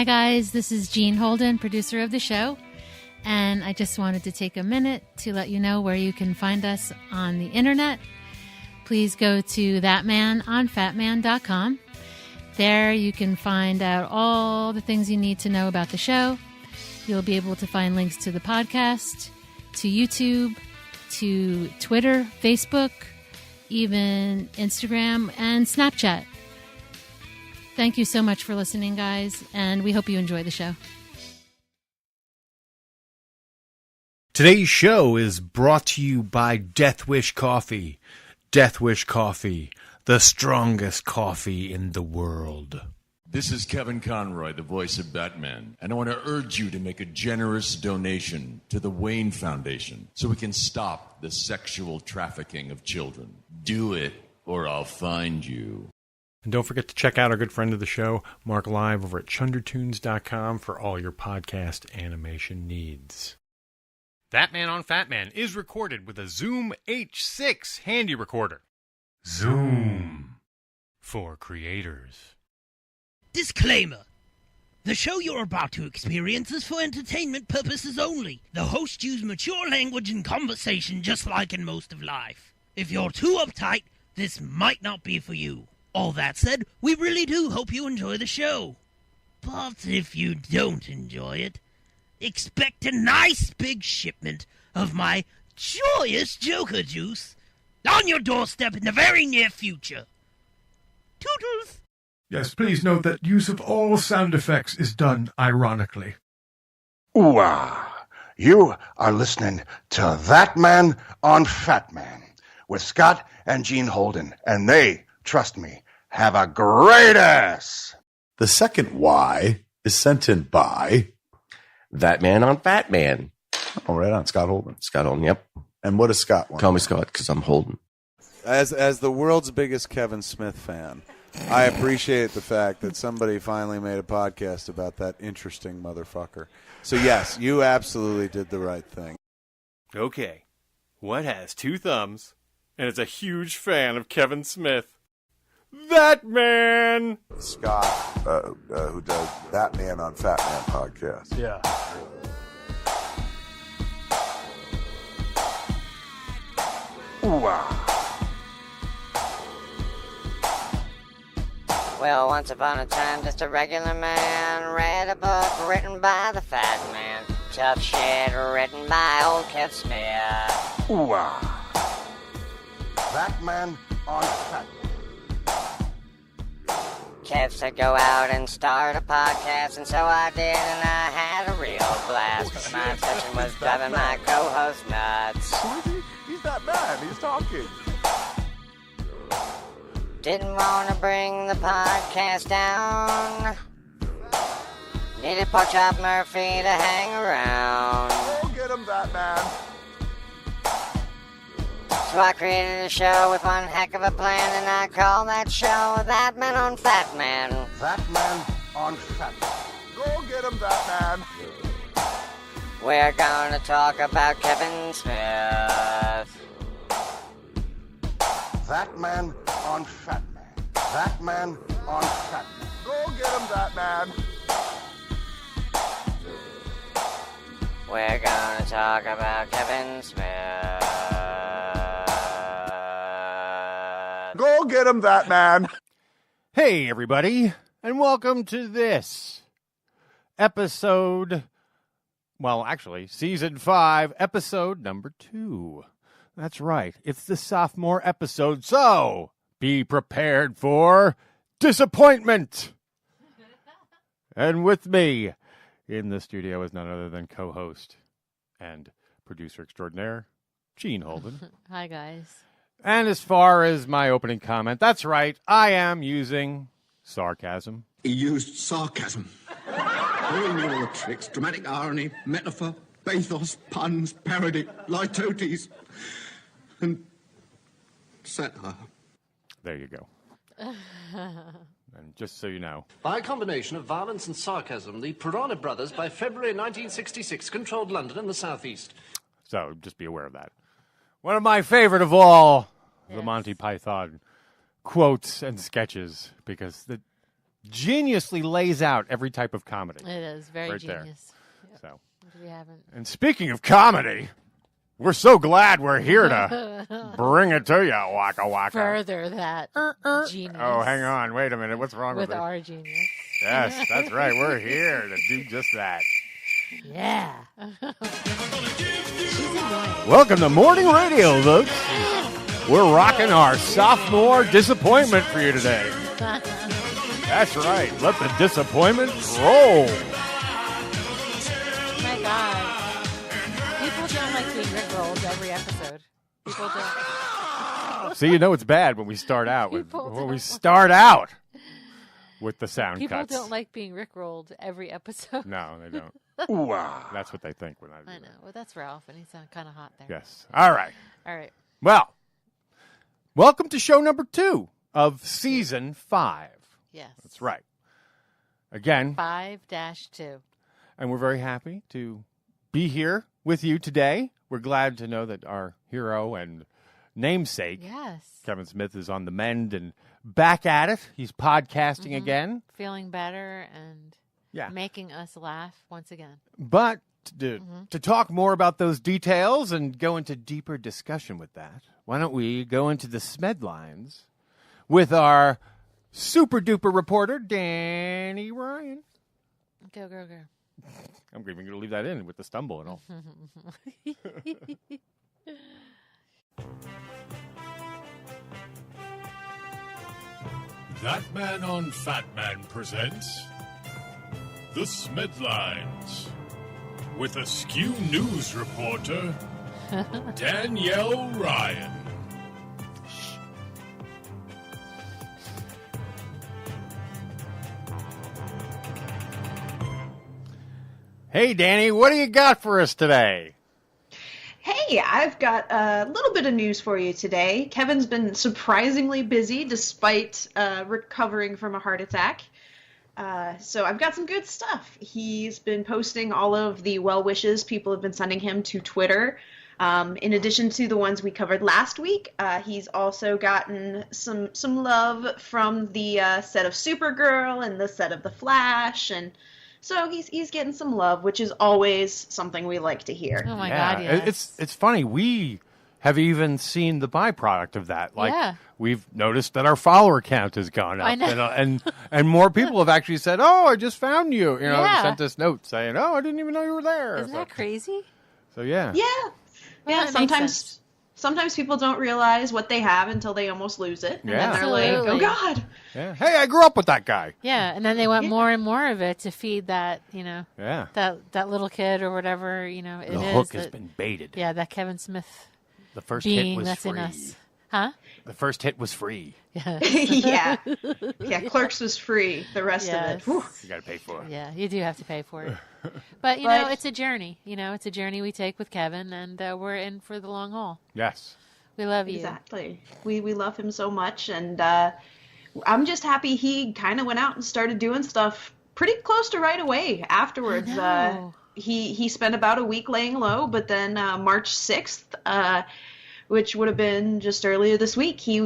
Hi guys, this is Jean Holden, producer of the show, and I just wanted to take a minute to let you know where you can find us on the internet. Please go to ThatMan on Fatman.com. There you can find out all the things you need to know about the show. You'll be able to find links to the podcast, to YouTube, to Twitter, Facebook, even Instagram and Snapchat. Thank you so much for listening, guys, and we hope you enjoy the show. Today's show is brought to you by Death Wish Coffee. Death Wish Coffee, the strongest coffee in the world. This is Kevin Conroy, the voice of Batman, and I want to urge you to make a generous donation to the Wayne Foundation so we can stop the sexual trafficking of children. Do it, or I'll find you. And don't forget to check out our good friend of the show, Mark Live, over at chundertunes.com for all your podcast animation needs. ThatMan on Fatman is recorded with a Zoom H6 handy recorder. Zoom for creators. Disclaimer. The show you're about to experience is for entertainment purposes only. The hosts use mature language and conversation just like in most of life. If you're too uptight, this might not be for you. All that said, we really do hope you enjoy the show. But if you don't enjoy it, expect a nice big shipment of my joyous Joker juice on your doorstep in the very near future. Toodles! Yes, please note that use of all sound effects is done ironically. Ooh-ah. You are listening to ThatMan on Fatman with Scott and Jean Holden, and they, trust me, have a great ass. The second Y is sent in by ThatMan on Fatman. Oh, right on. Scott Holden. Scott Holden, yep. And what does Scott want? Call me Scott because I'm Holden. As the world's biggest Kevin Smith fan, I appreciate the fact that somebody finally made a podcast about that interesting motherfucker. So, yes, you absolutely did the right thing. Okay, what has two thumbs and is a huge fan of Kevin Smith? ThatMan! Scott, who does ThatMan on Fatman podcast. Yeah. Ooh-ah. Well, once upon a time, just a regular man read a book written by the Fat Man. Tough shit written by old Kev Smith. Ooh-ah. ThatMan on Fatman. Kev said go out and start a podcast, and so I did, and I had a real blast. But my obsession was driving my co-host nuts. Who is he? He's that man. He's talking. Didn't want to bring the podcast down. Needed Porkchop Murphy to hang around. Go get him, that man. So I created a show with one heck of a plan, and I call that show ThatMan on Fatman. ThatMan on Fatman. Go get him, that man. We're gonna talk about Kevin Smith. ThatMan on Fatman. ThatMan on Fatman. Go get him, that man. We're gonna talk about Kevin Smith. Go get him, that man. Hey, everybody, and welcome to this episode, well, actually, Season 5, Episode number 2. That's right, it's the sophomore episode, so be prepared for disappointment. And with me in the studio is none other than co-host and producer extraordinaire, Jean Holden. Hi, guys. And as far as my opening comment, that's right, I am using sarcasm. He used sarcasm. All the tricks, dramatic irony, metaphor, pathos, puns, parody, litotes, and satire. There you go. And just so you know. By a combination of violence and sarcasm, the Piranha Brothers, by February 1966, controlled London and the southeast. So just be aware of that. One of my favorite of all, the Monty Python quotes and sketches, because geniusly lays out every type of comedy. It is very right genius. There. So, we haven't. And speaking of comedy, we're so glad we're here to bring it to you, Waka Waka. Further that genius. Oh, hang on. Wait a minute. What's wrong with it? With our genius. Yes, that's right. We're here to do just that. Yeah. Welcome to Morning Radio, folks. We're rocking our sophomore disappointment for you today. That's right. Let the disappointment roll. My God. People don't like being rickrolled every episode. People don't. See, you know it's bad when we start out with the sound People cuts. don't like being rickrolled every episode. No, they don't. That's what they think when I do know. Well, that's Ralph, and he's kind of hot there. Yes. All right. Well, welcome to show number 2 of season 5. Yes. That's right. Again. 5-2. And we're very happy to be here with you today. We're glad to know that our hero and namesake, Kevin Smith, is on the mend and back at it. He's podcasting again. Feeling better and making us laugh once again. But to talk more about those details and go into deeper discussion with that, why don't we go into the SMed lines with our super-duper reporter, Danny Ryan. Go. I'm even going to leave that in with the stumble and all. ThatMan on Fatman presents The Smedlines with Askew News reporter Danielle Ryan. Hey, Danny, what do you got for us today? Hey, I've got a little bit of news for you today. Kevin's been surprisingly busy despite recovering from a heart attack. So I've got some good stuff. He's been posting all of the well wishes people have been sending him to Twitter. In addition to the ones we covered last week, he's also gotten some love from the set of Supergirl and the set of The Flash, and so he's getting some love, which is always something we like to hear. Oh my God, yes. It's funny. We have even seen the byproduct of that. Like we've noticed that our follower count has gone up. I know. And more people have actually said, "Oh, I just found you." You know, sent us notes saying, "Oh, I didn't even know you were there." Isn't that crazy? So yeah. Yeah, sometimes people don't realize what they have until they almost lose it. And then they're like, oh, God. Yeah. Hey, I grew up with that guy. Yeah, and then they want more and more of it to feed that, that little kid or whatever, it is. The hook has been baited. Yeah, that Kevin Smith the first being hit was that's free. in us. Huh? The first hit was free. Yeah. Clerks was free. The rest of it, whew. You got to pay for it. Yeah, you do have to pay for it. But, it's a journey. It's a journey we take with Kevin, and we're in for the long haul. Yes. We love you. Exactly. We love him so much, and I'm just happy he kind of went out and started doing stuff pretty close to right away afterwards. He spent about a week laying low, but then March 6th, which would have been just earlier this week, he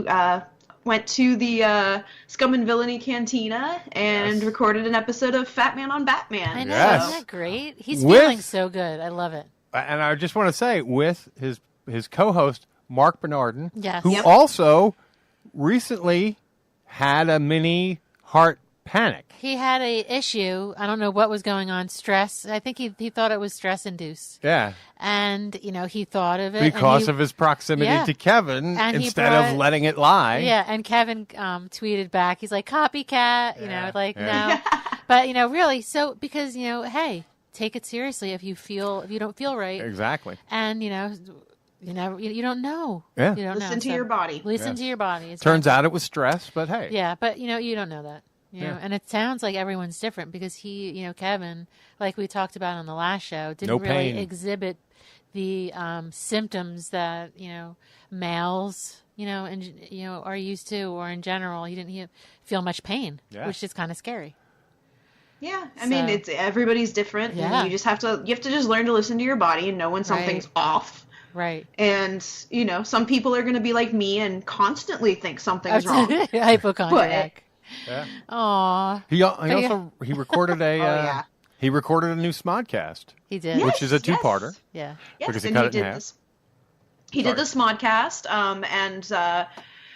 went to the Scum and Villainy Cantina and recorded an episode of Fatman on Batman. I know, isn't that great? He's feeling so good. I love it. And I just want to say, with his co-host, Mark Bernardin, who Yep. also recently had a mini heart panic. He had a issue. I don't know what was going on. Stress. I think he thought it was stress-induced. Yeah. And, he thought of it. Because of his proximity to Kevin, and instead of letting it lie. Yeah, and Kevin tweeted back. He's like, copycat, no. But, really, so, because, hey, take it seriously if you don't feel right. Exactly. And, you don't know. Yeah. You don't Listen know. to your body. Listen to your body. Turns out it was stress, but hey. Yeah, but, you don't know that. And it sounds like everyone's different because he, Kevin, like we talked about on the last show, didn't really exhibit the symptoms that, males, are used to, or in general, he didn't feel much pain, which is kind of scary. Yeah, I mean, it's everybody's different. Yeah. And you have to just learn to listen to your body and know when something's off. Right. And, some people are going to be like me and constantly think something's wrong. Hypochondriac. Yeah. Aw. He recorded a he recorded a new SModcast. He did, which is a two-parter. Yeah. Yes, because he and cut it in half. He did the SModcast, and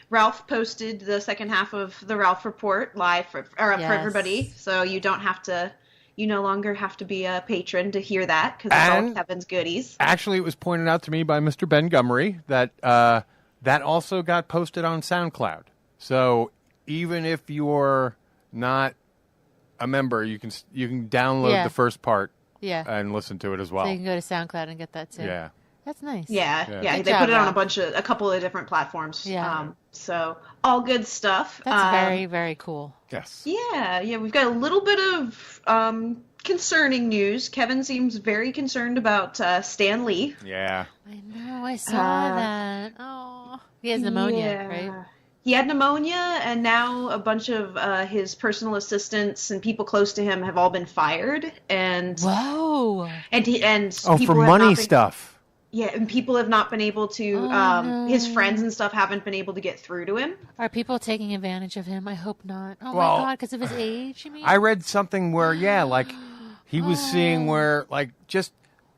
Ralph posted the second half of the Ralph Report live for everybody, so you don't have to. You no longer have to be a patron to hear that because it's all Kevin's goodies. Actually, it was pointed out to me by Mr. Ben Gummery that that also got posted on SoundCloud. So even if you're not a member, you can download the first part and listen to it as well. So you can go to SoundCloud and get that too. Yeah. That's nice. Yeah. Good They job, put it on Ralph. a couple of different platforms. Yeah. So all good stuff. That's very, very cool. Yes. Yeah. We've got a little bit of concerning news. Kevin seems very concerned about Stan Lee. Yeah. I know. I saw that. Oh, he has pneumonia, right? He had pneumonia, and now a bunch of his personal assistants and people close to him have all been fired. And whoa! And for people have money not been, stuff. Yeah, and people have not been able to. No. His friends and stuff haven't been able to get through to him. Are people taking advantage of him? I hope not. Oh Well, my God, because of his age, you mean? I read something where he was seeing where just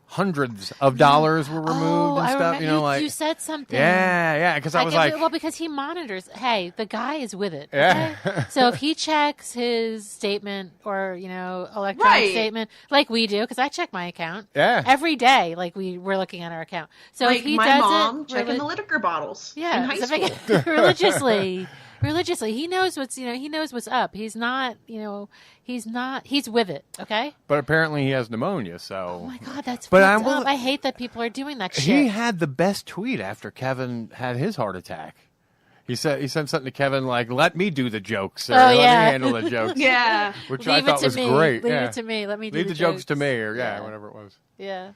hundreds of dollars were removed and stuff. You said something. Yeah, because I was well, because he monitors. Hey, the guy is with it. Yeah. Okay? So if he checks his statement or electronic statement like we do, because I check my account every day, like we're looking at our account. So if he my does mom it, checking the liquor bottles. yeah, in high school. religiously, he knows what's up. He's not, he's with it. Okay. But apparently he has pneumonia. So. Oh my God, that's but fucked up. I hate that people are doing that shit. He had the best tweet after Kevin had his heart attack. He sent something to Kevin like, "Let me do the jokes, or let me handle the jokes." Yeah, which Leave I thought was great. Leave it to me. Let me do leave the jokes to me, or whatever it was. Yeah.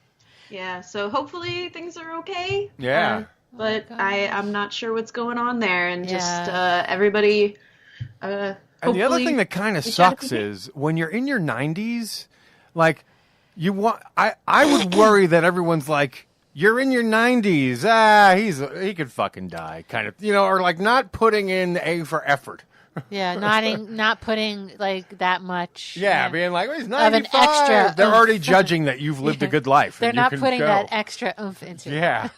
Yeah. So hopefully things are okay. Yeah. But I'm not sure what's going on there, and just everybody. And the other thing that kind of sucks is when you're in your 90s, like I would worry that everyone's like, you're in your 90s, he could fucking die, kind of, or like not putting in the A for effort. Yeah, not putting like that much. Yeah, being like, well, he's 95. Of an extra. They're already judging that you've lived a good life. They're not putting that extra oomph into it. Yeah.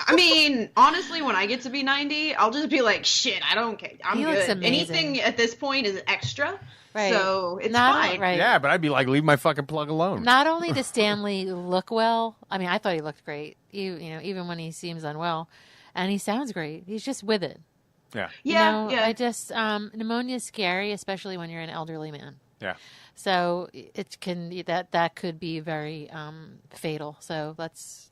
I mean, honestly, when I get to be 90, I'll just be like, shit, I don't care. I'm looks good. amazing. Anything at this point is extra. Right. So it's Not- fine. right. Yeah, but I'd be like, leave my fucking plug alone. Not only does Stanley look well, I mean, I thought he looked great. Even when he seems unwell, and he sounds great. He's just with it. Yeah. Yeah. I just pneumonia is scary, especially when you're an elderly man. Yeah. So it can that could be very fatal. So let's.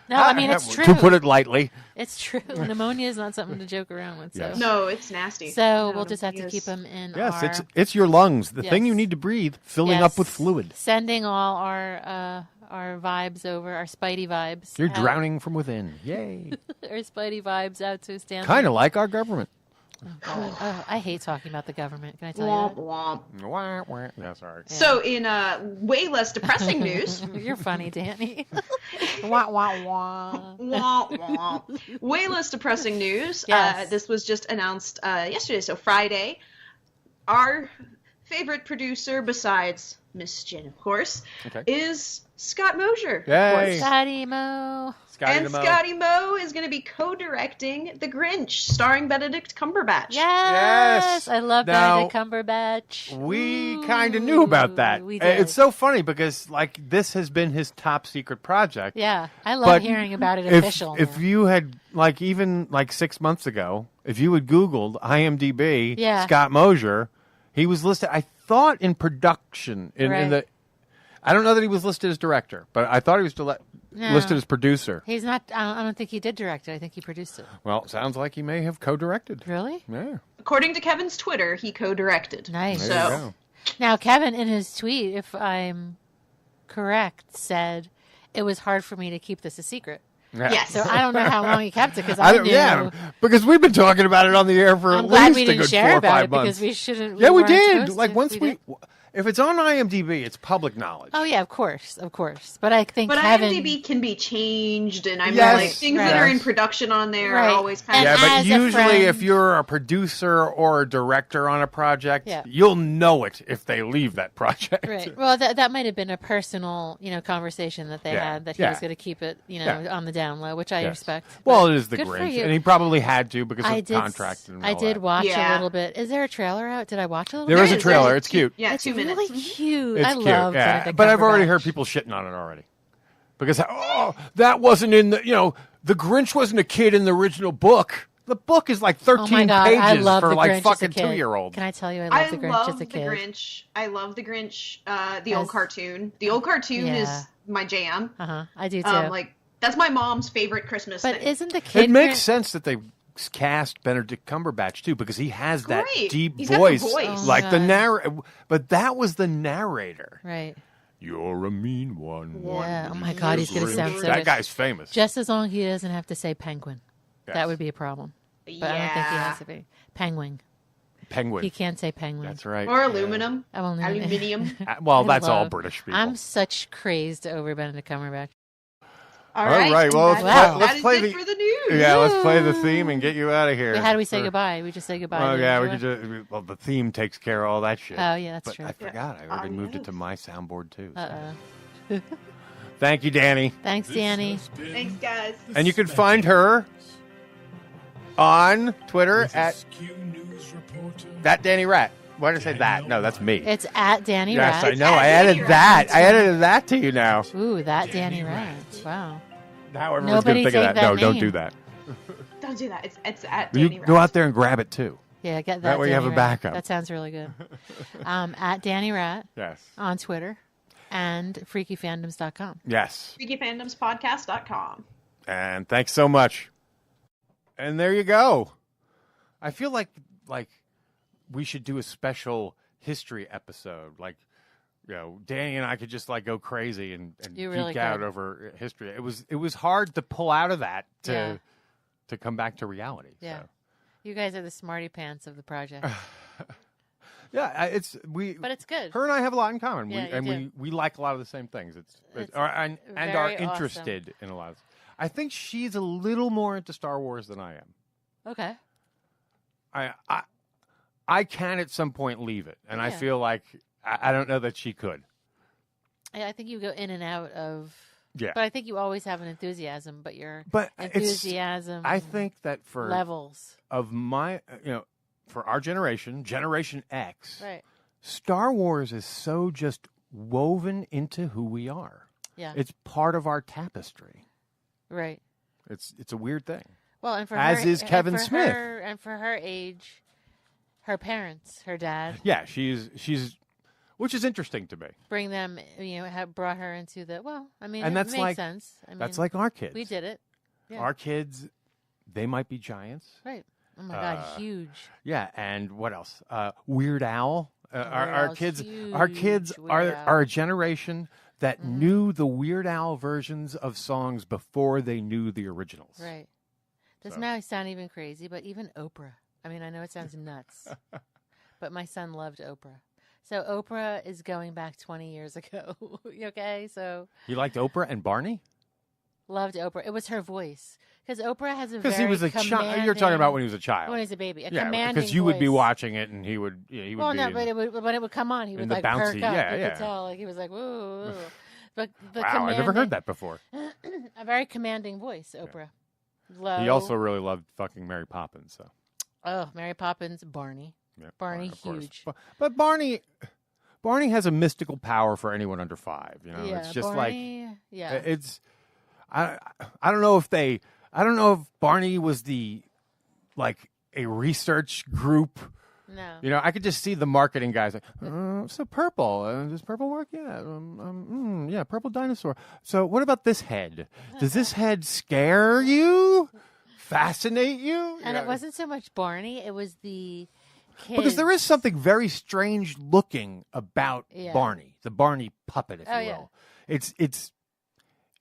No, I mean it's true. To put it lightly, it's true. Pneumonia is not something to joke around with. So. Yes. No, it's nasty. So we'll just have to keep him in. yes, it's your lungs, the thing you need to breathe, filling up with fluid. Sending all our vibes over, our Spidey vibes. You're out. drowning from within. Yay! Our Spidey vibes out to Stanley. Kind of like our government. Oh, I hate talking about the government. Can I tell Womp, you? womp. Wah, wah. Yeah, sorry. So in way less depressing news. You're funny, Danny. Wah, wah, wah. Wah, wah. Way less depressing news. Yes. This was just announced yesterday, so Friday. Our favorite producer, besides Miss Jen, of course, is Scott Mosier. Yay. Scotty Mo. Scotty Mo is going to be co-directing The Grinch, starring Benedict Cumberbatch. Yes. I love Now, Benedict Cumberbatch. We kind of knew about that. We did. It's so funny because like this has been his top secret project. Yeah, I love But hearing about it if, official. If you had even 6 months ago, if you had Googled IMDb Scott Mosier, he was listed. I thought in production in the. I don't know that he was listed as director, but I thought he was listed as producer. He's not. I don't think he did direct it. I think he produced it. Well, sounds like he may have co-directed. Really? Yeah. According to Kevin's Twitter, he co-directed. Nice. There you go. Now, Kevin, in his tweet, if I'm correct, said it was hard for me to keep this a secret. Yeah. Yes. So I don't know how long he kept it because I knew. Yeah, because we've been talking about it on the air for I'm at glad least we a didn't good share 4 or about 5 it months. because we shouldn't. Yeah, we weren't did. supposed Like to. once We did? If it's on IMDb, it's public knowledge. Oh yeah, of course. But I think Kevin... IMDb can be changed, and I'm Yes, like things that are in production on there Right. are always kind Yeah, of. but usually if you're a producer or a director on a project, Yeah. you'll know it if they leave that project. Right. Well, that might have been a personal, conversation that they Yeah. had that he Yeah. was going to keep it, Yeah. on the down low, which I Yes. respect. Well, But it is the good for Grinch, you. and he probably had to because I of did contract. And I all did that. watch a Yeah. little bit. Is there a trailer out? Did I watch a little There bit? is a trailer. It's cute. Yeah, It's 2 minutes. really cute. It's I cute. love Yeah. Benedict But I've already Cumberbatch. heard people shitting on it already. Because, that wasn't in the, the Grinch wasn't a kid in the original book. The book is like 13 Oh my God, pages I love for the like Grinch fucking as a kid. 2-year-olds. Can I tell you, I I love the Grinch love as a the kid. Grinch. I love the Grinch. The old As- cartoon. The old cartoon Yeah. is my jam. I do too. Like that's my mom's favorite Christmas But thing. isn't the kid It makes Grinch- sense that they cast Benedict Cumberbatch too because he has that Great. deep He's got the voice, voice. Oh, like the God. narrator. But that was the narrator. Right. You're a mean one. Yeah. Oh my God, he's going to sound so That good. guy's famous. Just as long as he doesn't have to say penguin. Yes. That would be a problem. But I don't think he has to be. Penguin. Penguin. He can't say penguin. That's right. Or aluminum. Oh, Aluminium. Well, I that's all love- British people. I'm such crazed over Benedict Cumberbatch. All right. right. Well, Wow. let's That is play it the for the news. Yeah, let's play the theme and get you out of here. Wait, how do we say For- goodbye? We just say goodbye. Well, to yeah, each we other? could just. Well, the theme takes care of all that shit. Oh, yeah, that's but true. I forgot. I already moved it to my soundboard too. so. Uh-oh. Thank you, Danny. Thanks, Danny. Thanks, guys. And you can find her on Twitter at that Danny Rat. Why did I say that? No, that's me. It's at Danny Yes, Rat. I know. I added that. I added that to you now. Ooh, that Danny Rat. Wow. Now everyone's Nobody gonna think of take that. No, that don't name. do that. Don't do that. It's at You Danny go Rat. out there and grab it too. Yeah, get that. That way you have Danny a Rat. backup. That sounds really good. At Danny Rat. Yes. On Twitter and freakyfandoms.com. Yes. FreakyFandomsPodcast.com. And thanks so much. And there you go. I feel like we should do a special history episode. Like, Danny and I could just go crazy and You geek really out could. over history. It was hard to pull out of that Yeah. to come back to reality. Yeah. So. You guys are the smarty pants of the project. Yeah, But it's good. Her and I have a lot in common. Yeah, you do. We like a lot of the same things. And are very interested in a lot of. I think she's a little more into Star Wars than I am. Okay. I can at some point leave it, and I Yeah. feel like I don't know that she could. I think you go in and out of. Yeah. But I think you always have an enthusiasm, but your But enthusiasm. I think that for levels of my, for our generation, Generation X, Right. Star Wars is so just woven into who we are. Yeah. It's part of our tapestry. Right. It's a weird thing. Well, and for as her, is Kevin and for Smith. and for her age, her parents, her dad, Yeah, she's, which is interesting to me. bring them. Have brought her into the. Well, I mean, And it that's makes like sense. I that's mean, like our kids. We did it. Yeah. Our kids, they might be giants. Right. Oh my God, huge. Yeah, and what else? Weird Al. Our Al's kids, huge. our kids Weird are Al. are a generation that knew the Weird Al versions of songs before they knew the originals. Right. This may sound even crazy, but even Oprah. I mean, I know it sounds nuts, but my son loved Oprah. So Oprah is going back 20 years ago. Okay, so You liked Oprah and Barney? loved Oprah. It was her voice because Oprah has a Because very he was a child. You're talking about when he was a child. When he was a baby, a yeah, commanding because you would be voice. watching it and he would. Yeah, he would Well, be. no, in- but when it would come on, he in would the like bouncy- perk up. yeah, You yeah. could tell, like he was like, "Whoa!" But the wow, I never heard commanding- that before. A very commanding voice, Oprah. Low. He also really loved fucking Mary Poppins. So. Mary Poppins, Barney. Yeah, Barney, of course. huge. But Barney has a mystical power for anyone under 5. Yeah, it's just Barney, like yeah. It's I don't know if Barney was the a research group. No. I could just see the marketing guys like, so purple. Does purple work? Yeah. Yeah, purple dinosaur. So what about this head? Does this head scare you? Fascinate you? And it wasn't so much Barney; it was the kids. Because there is something very strange looking about Yeah. Barney, the Barney puppet, if Oh, you yeah. will.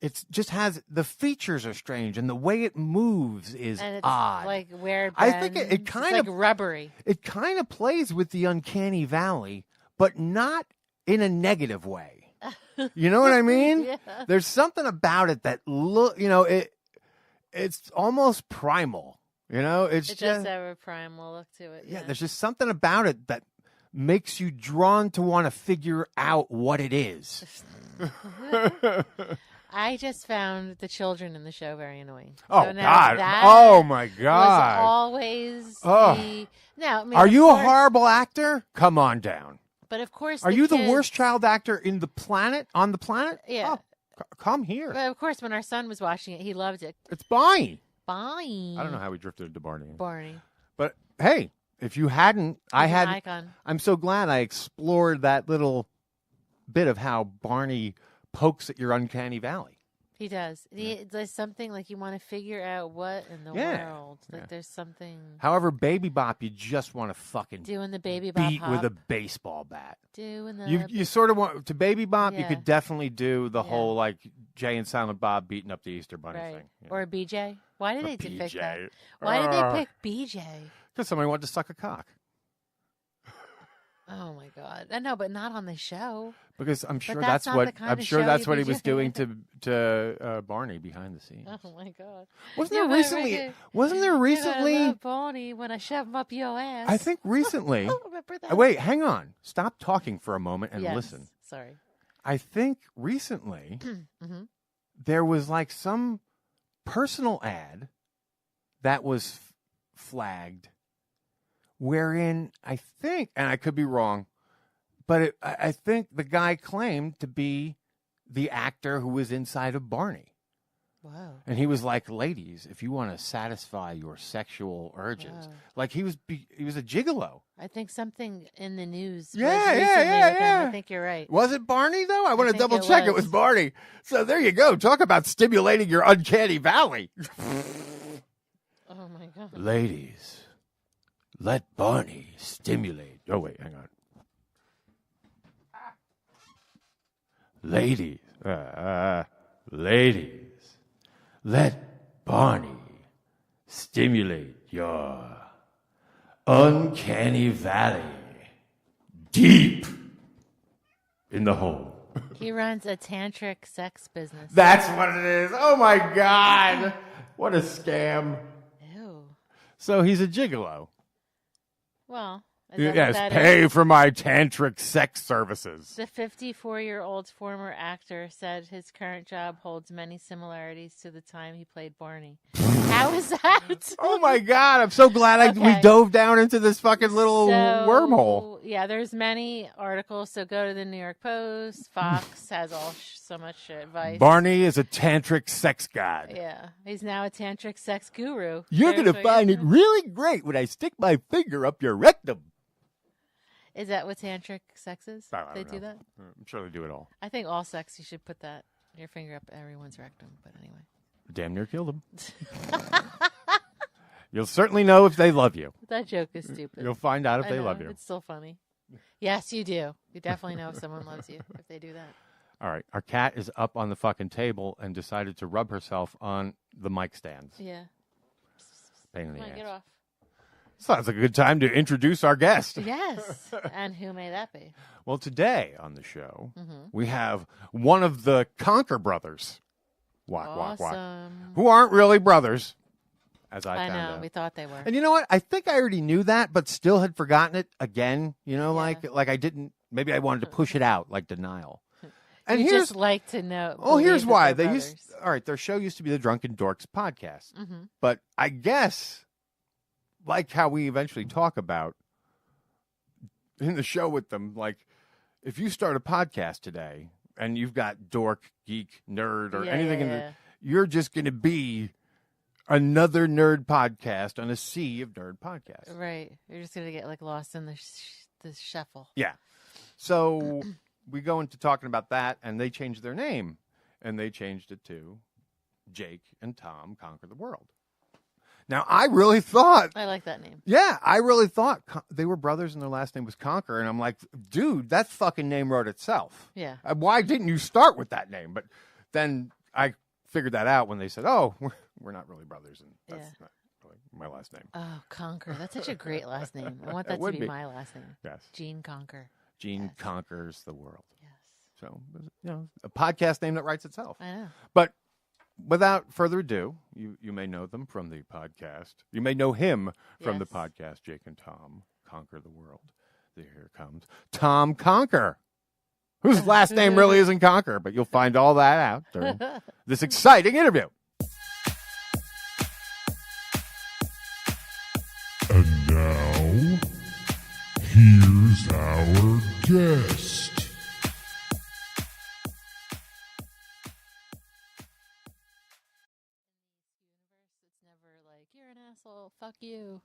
It's just has the features are strange, and the way it moves is and it's odd. like where I think it it's kind like of rubbery. It kind of plays with the uncanny valley, but not in a negative way. You know what I mean? Yeah. There's something about it that it's almost primal. You know, It just does have a primal look to it. yeah. There's just something about it that makes you drawn to want to figure out what it is. I just found the children in the show very annoying. Oh, so now God. that Oh, my God. Was always Oh. the... Now, I mean, Are of you a course- horrible actor? Come on down. But of course, Are you the kids- worst child actor on the planet? Yeah. Oh, come here. But of course, when our son was watching it, he loved it. It's Barney. Barney. I don't know how we drifted to Barney. Barney. But hey, if you hadn't, He's an icon. I'm so glad I explored that little bit of how Barney pokes at your uncanny valley. He does. There's something like you want to figure out what in the Yeah. world. Like there's something However, Baby Bop, you just want to fucking doing the Baby Bop beat hop. with a baseball bat. Doing the You sort of want to Baby Bop. You Yeah. could definitely do the whole like Jay and Silent Bob beating up the Easter Bunny right. thing. Or a BJ. Why did A they pick BJ. that? Why did they pick BJ? Because somebody wanted to suck a cock. Oh my God! I know, but not on the show. Because I'm sure But that's not what the kind I'm of sure show that's you'd what be he was doing. doing to Barney behind the scenes. Oh my God! Wasn't You're there gonna recently? make it- Wasn't there you're gonna recently? love Barney when I shove him up your ass. I think recently. Remember that? Wait, hang on. Stop talking for a moment and Yes. listen. Sorry. I think recently Mhm. there was like some personal ad that was flagged, wherein I think, and I could be wrong, but I think the guy claimed to be the actor who was inside of Barney. Wow. And he was like, ladies, if you want to satisfy your sexual urges, Wow. like he was a gigolo. I think something in the news. Yeah, was yeah, recently yeah, with him. yeah. I think you're right. Was it Barney, though? I want to think double it check it was. was Barney. So there you go. Talk about stimulating your uncanny valley. Oh, my God. Ladies, let Barney stimulate. Oh, wait, hang on. Ladies, let Barney stimulate your uncanny valley deep in the hole. He runs a tantric sex business. That's what it is. Oh, my God. What a scam. Ew. So he's a gigolo. Well, is that what Yes, that pay is? for my tantric sex services. The 54-year-old former actor said his current job holds many similarities to the time he played Barney. How is that? Oh my God! I'm so glad we Okay. dove down into this fucking little wormhole. Yeah, there's many articles. So go to the New York Post. Fox has so much advice. Barney is a tantric sex god. Yeah, he's now a tantric sex guru. You're There's gonna what find you're- it really great when I stick my finger up your rectum. Is that what tantric sex is? I don't They know. do that? I'm sure they do it all. I think all sex, you should put that your finger up everyone's rectum. But anyway, Damn near killed him. You'll certainly know if they love you. that joke is stupid. You'll find out if I they know, love you. It's still funny. Yes, you do. You definitely know if someone loves you if they do that. All right, our cat is up on the fucking table and decided to rub herself on the mic stands. Yeah. Pain in the Come on, ass. get off. Sounds like a good time to introduce our guest. Yes. And who may that be? Well, today on the show, Mhm. we have one of the Conker brothers. Walk, Awesome. who aren't really brothers, as I I found know. out. We thought they were. And you know what? I think I already knew that, but still had forgotten it again. You know, like I didn't. Maybe I wanted to push it out, like denial. And You here's just like to know. oh, here's believe that why they're they brothers. used. All right, their show used to be the Drunken Dorks podcast, Mhm. but I guess, like how we eventually talk about in the show with them, like if you start a podcast today and you've got dork, geek, nerd, or Yeah, anything, yeah. you're just going to be another nerd podcast on a sea of nerd podcasts. Right. You're just gonna get like lost in the shuffle. Yeah. So we go into talking about that, and they changed their name, and they changed it to Jake and Tom Conquer the World. Now, I really thought, I like that name. yeah, I really thought they were brothers and their last name was Conquer, and I'm like, dude, that fucking name wrote itself. Yeah. Why didn't you start with that name? But then I figured that out when they said, oh, we're not really brothers, and that's not really my last name. Oh, Conquer. That's such a great last name. I want It that to would be be. my last name. Yes. Gene Conquer. Gene conquers the world. Yes. So, a podcast name that writes itself. I know. But without further ado, you may know them from the podcast. You may know him from the podcast, Jake and Tom Conquer the World. Here comes Tom Conquer, whose last name really isn't Conquer, but you'll find all that out during this exciting interview. And now, here's our guest. You're an asshole. Fuck you.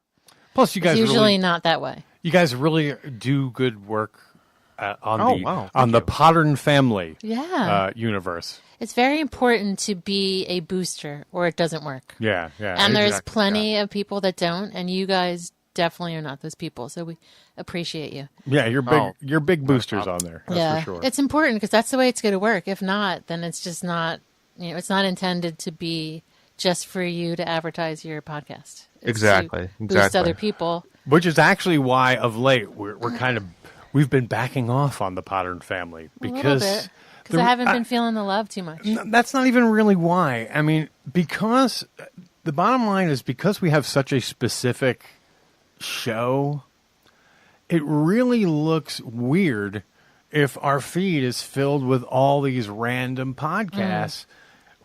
Plus, you guys it's usually really, not that way. You guys really do good work on the Thank Podern family Yeah. universe. It's very important to be a booster, or it doesn't work. Yeah. And there's plenty of people that don't, and you guys definitely are not those people. So we appreciate you. Yeah, you're big boosters on there. That's for sure. It's important because that's the way it's going to work. If not, then it's just not. It's not intended to be just for you to advertise your podcast. It's Exactly. to boost other people. Which is actually why of late we've been backing off on the Podern family because I haven't been feeling the love too much. That's not even really why. I mean, because the bottom line is because we have such a specific show, it really looks weird if our feed is filled with all these random podcasts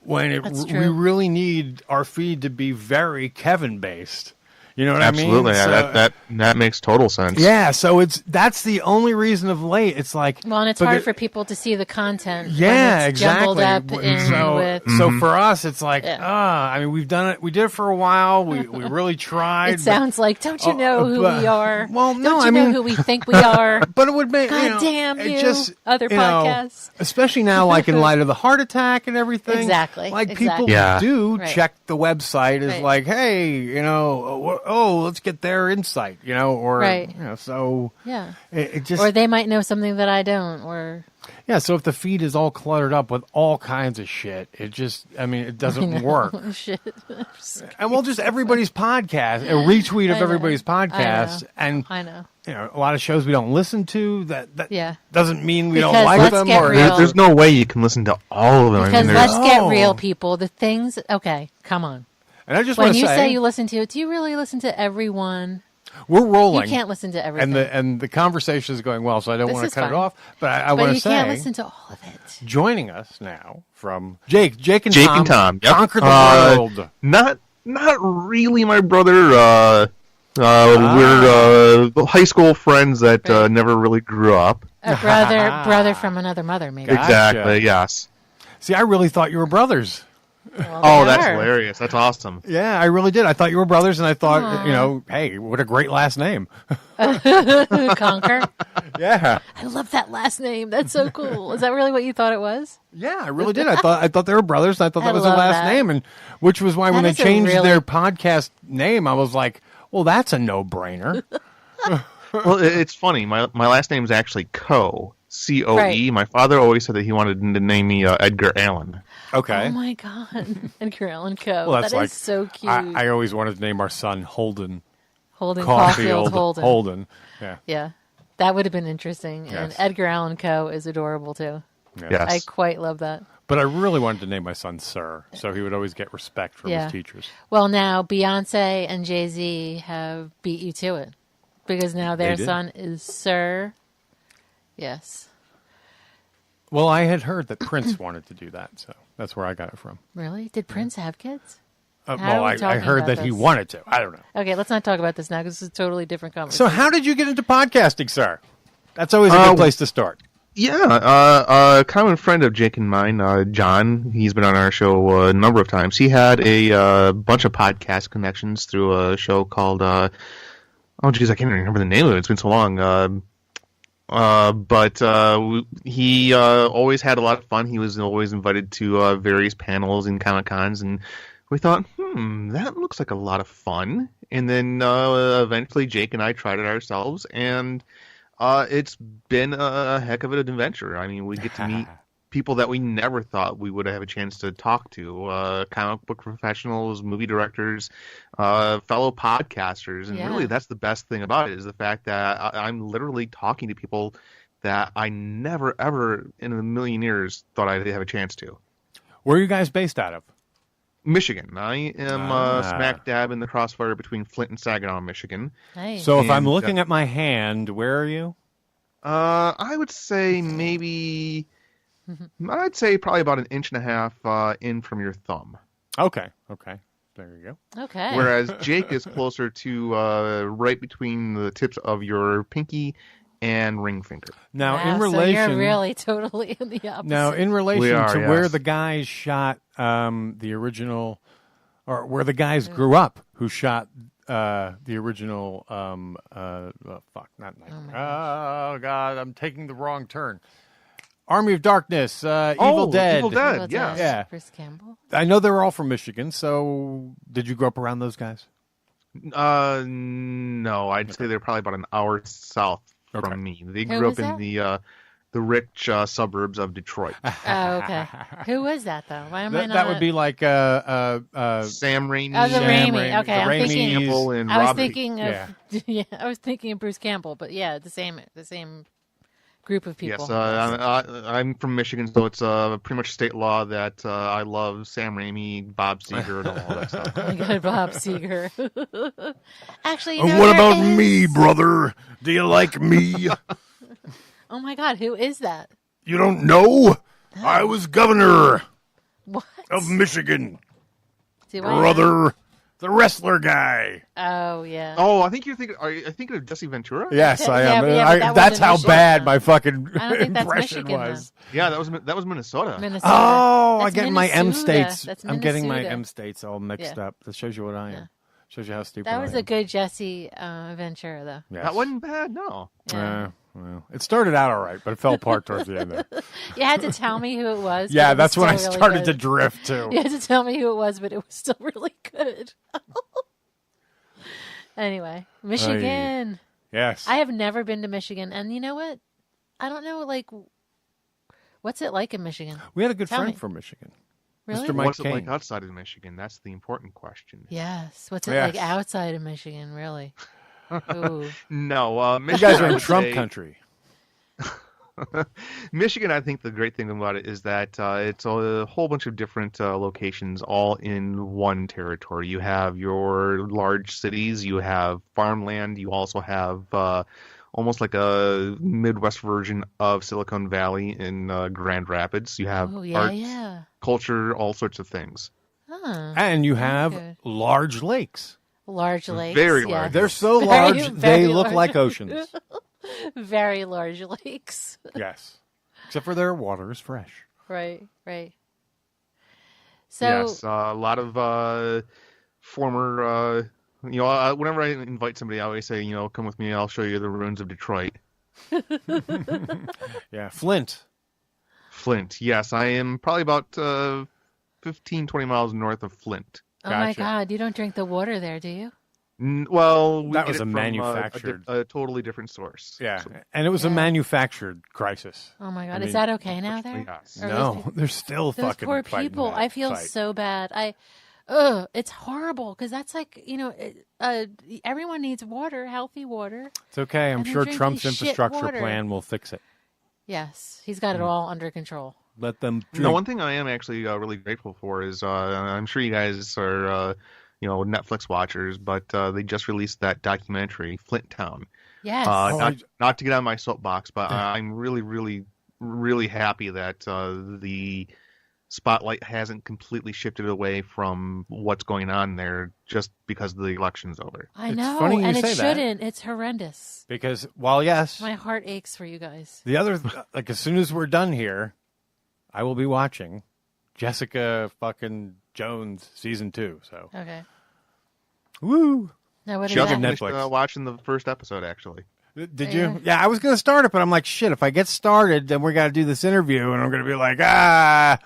when we really need our feed to be very Kevin based. You know what I mean? Absolutely. That makes total sense. Yeah, so that's the only reason of late. It's like and it's hard for people to see the content. Yeah, when it's jumbled exactly. up So for us, it's like I mean, we've done it. We did it for a while. We really tried. It sounds like, don't you know who we are? Well, no, don't you know who we think we are? But it would make God damn you. Just other podcasts, especially now, like in light of the heart attack and everything. Exactly. Like people do check the website as like, hey, let's get their insight, so it just, or they might know something that I don't, or so if the feed is all cluttered up with all kinds of shit, it just, it doesn't work. Shit. And just everybody's podcast, a retweet of everybody's podcast, and I know. A lot of shows we don't listen to. That doesn't mean we don't Because like them. Or there's no way you can listen to all of them. Because let's get real, people. The things. Okay, come on. And I just when want to you say you listen to it, do you really listen to everyone? We're rolling. You can't listen to everything. And the conversation is going well, so I don't want to cut it off. But I want to say, you can't listen to all of it. Joining us now from Jake and Yep. Tom, Conquer the World. Not really my brother. We're high school friends that never really grew up. A brother from another mother, maybe. Exactly. Yes. See, I really thought you were brothers. Well, that's hilarious. That's awesome. Yeah, I really did. I thought you were brothers, and I thought, hey, what a great last name. Conquer? Yeah. I love that last name. That's so cool. Is that really what you thought it was? Yeah, I really did. I thought they were brothers, and I thought that was their last name, and which was why when they changed their podcast name, I was like, well, that's a no-brainer. Well, it's funny. My last name is actually Coe. C-O-E. Right. My father always said that he wanted to name me Edgar Allan. Okay. Oh my God, Edgar Allan Coe. Well, that's that is so cute. I always wanted to name our son Holden. Caulfield Holden. Holden. Yeah. Yeah, that would have been interesting. Yes. And Edgar Allan Coe is adorable too. Yes. I quite love that. But I really wanted to name my son Sir, so he would always get respect from his teachers. Well, now Beyonce and Jay-Z have beat you to it because now their son is Sir. Yes. Well, I had heard that Prince wanted to do that, so that's where I got it from. Really? Did Prince have kids? Well, I heard that he wanted to. I don't know. Okay, let's not talk about this now because it's a totally different conversation. So how did you get into podcasting, sir? That's always a good place to start. Yeah, a common friend of Jake and mine, John, he's been on our show a number of times. He had a bunch of podcast connections through a show called, I can't even remember the name of it. It's been so long. But he always had a lot of fun. He was always invited to various panels and Comic-Cons, and we thought, that looks like a lot of fun. And then eventually Jake and I tried it ourselves, and it's been a heck of an adventure. I mean, we get to meet people that we never thought we would have a chance to talk to, comic book professionals, movie directors, fellow podcasters. And really, that's the best thing about it, is the fact that I'm literally talking to people that I never, ever in a million years thought I'd have a chance to. Where are you guys based out of? Michigan. I am smack dab in the crossfire between Flint and Saginaw, Michigan. Nice. So if I'm looking at my hand, where are you? I would say maybe... I'd say probably about an inch and a half in from your thumb. Okay. There you go. Okay. Whereas Jake is closer to right between the tips of your pinky and ring finger. Now, Wow, in relation, so you're really totally in the opposite. Now, in relation to yes. where the guys shot the original, or where the guys grew up who shot the original, oh God, I'm taking the wrong turn. Army of Darkness, Evil Dead. Evil Dead, yes. Yeah. Bruce Campbell. I know they're all from Michigan, so did you grow up around those guys? No, I'd say they're probably about an hour south from me. They Who grew was up in the rich suburbs of Detroit. Oh, okay. Who was that though? Why am I not? That would be like Sam Raimi. Oh, the Sam Raimi. Okay, the I'm Raimis. thinking. Campbell and I was Robert. thinking of. Yeah. I was thinking of Bruce Campbell, but yeah, the same group of people. Yes, I'm from Michigan, so it's pretty much state law that I love Sam Raimi, Bob Seger, and all that stuff. Oh my God, Bob Seger. Actually, And what about me, brother? Do you like me? Oh my God, who is that? You don't know? I was governor What? of Michigan. Do I know? Brother, the wrestler guy. Oh yeah. Oh, I think you're thinking. Are you thinking of Jesse Ventura? Yes, I Yeah, am. but that That's wasn't how Michigan, bad though. my fucking I don't think that's impression Michigan, was. Yeah, that was Minnesota. Minnesota. Oh, That's I get my M Minnesota. states. That's I'm getting my Minnesota. M states all mixed Yeah. up. That shows you what I am. Yeah. Shows you how stupid That I was am. a good Jesse Ventura, though. Yes. That wasn't bad, no. Yeah. Well, it started out all right, but it fell apart towards the end there. You had to tell me who it was. Yeah, but it was that's when I still really started to good. drift, too. You had to tell me who it was, but it was still really good. Anyway, Michigan. Yes. I have never been to Michigan, and you know what? I don't know, like, what's it like in Michigan? We had a good Tell friend me. from Michigan. Really? Mr. Mike What's Kane. it like outside of Michigan? That's the important question. Yes. What's it Yes. like outside of Michigan, really? Ooh. No, You Michigan, guys are I in would Trump say- country. Michigan, I think the great thing about it is that it's a whole bunch of different locations all in one territory. You have your large cities, you have farmland, you also have almost like a Midwest version of Silicon Valley in Grand Rapids. You have Oh, yeah, arts, yeah. culture, all sorts of things. Huh. And you have good. large lakes. Large lakes. Very yeah. large. They're so Very, large, very they look large. like oceans. Very large lakes. Yes. Except for their water is fresh. Right, right. So, Yes, a lot of former, whenever I invite somebody, I always say, come with me, I'll show you the ruins of Detroit. Yeah. Flint. Flint, yes, I am probably about 15, 20 miles north of Flint. oh my Gotcha. God, you don't drink the water there, do you? Well, we That get was it a from manufactured- a totally different source. Yeah. So- And it was a Yeah. manufactured crisis. Oh my God, I is mean, that okay now there? yes. Or No, those, they're still those fucking poor fighting people. that I feel fight. so bad. It's horrible because that's like, everyone needs water, healthy water. It's okay. I'm And they're sure drinking Trump's shit infrastructure water. plan will fix it. Yes, he's got it all under control. Let them drink. No, one thing I am actually really grateful for is I'm sure you guys are Netflix watchers, but they just released that documentary, Flint Town. Yes. Not to get on my soapbox, but I'm really, really, really happy that the spotlight hasn't completely shifted away from what's going on there just because the election's over. I It's know, funny you and it say that. shouldn't. It's horrendous. Because, while yes, My heart aches for you guys. the other, like, as soon as we're done here, I will be watching Jessica fucking Jones season 2. So, Okay. woo! Now what is Just that? finished Netflix. watching the first episode, actually. Did you? Yeah, I was going to start it, but I'm like, shit, if I get started, then we got to do this interview, and I'm going to be like, I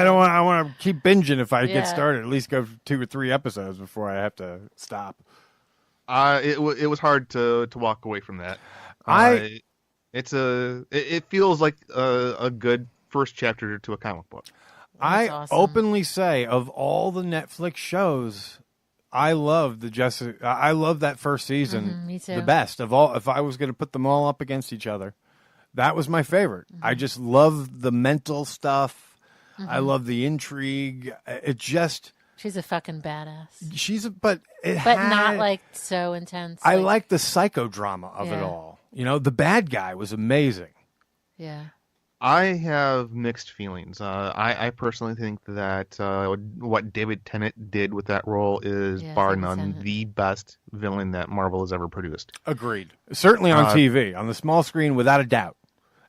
don't want, I want to keep binging if I Yeah. get started. At least go 2 or 3 episodes before I have to stop. It was hard to walk away from that. It feels like a good first chapter to a comic book. I awesome. openly say, of all the Netflix shows, I love I love that first season Mhm, me too. the best of all. If I was going to put them all up against each other, That was my favorite. I just love the mental stuff. I love the intrigue. It just... She's a fucking badass. But not like so intense. I like the psychodrama of it all. You know, the bad guy was amazing. Yeah. I have mixed feelings. I personally think that what David Tennant did with that role is, bar none, the best villain that Marvel has ever produced. Agreed. Certainly on TV, on the small screen, without a doubt.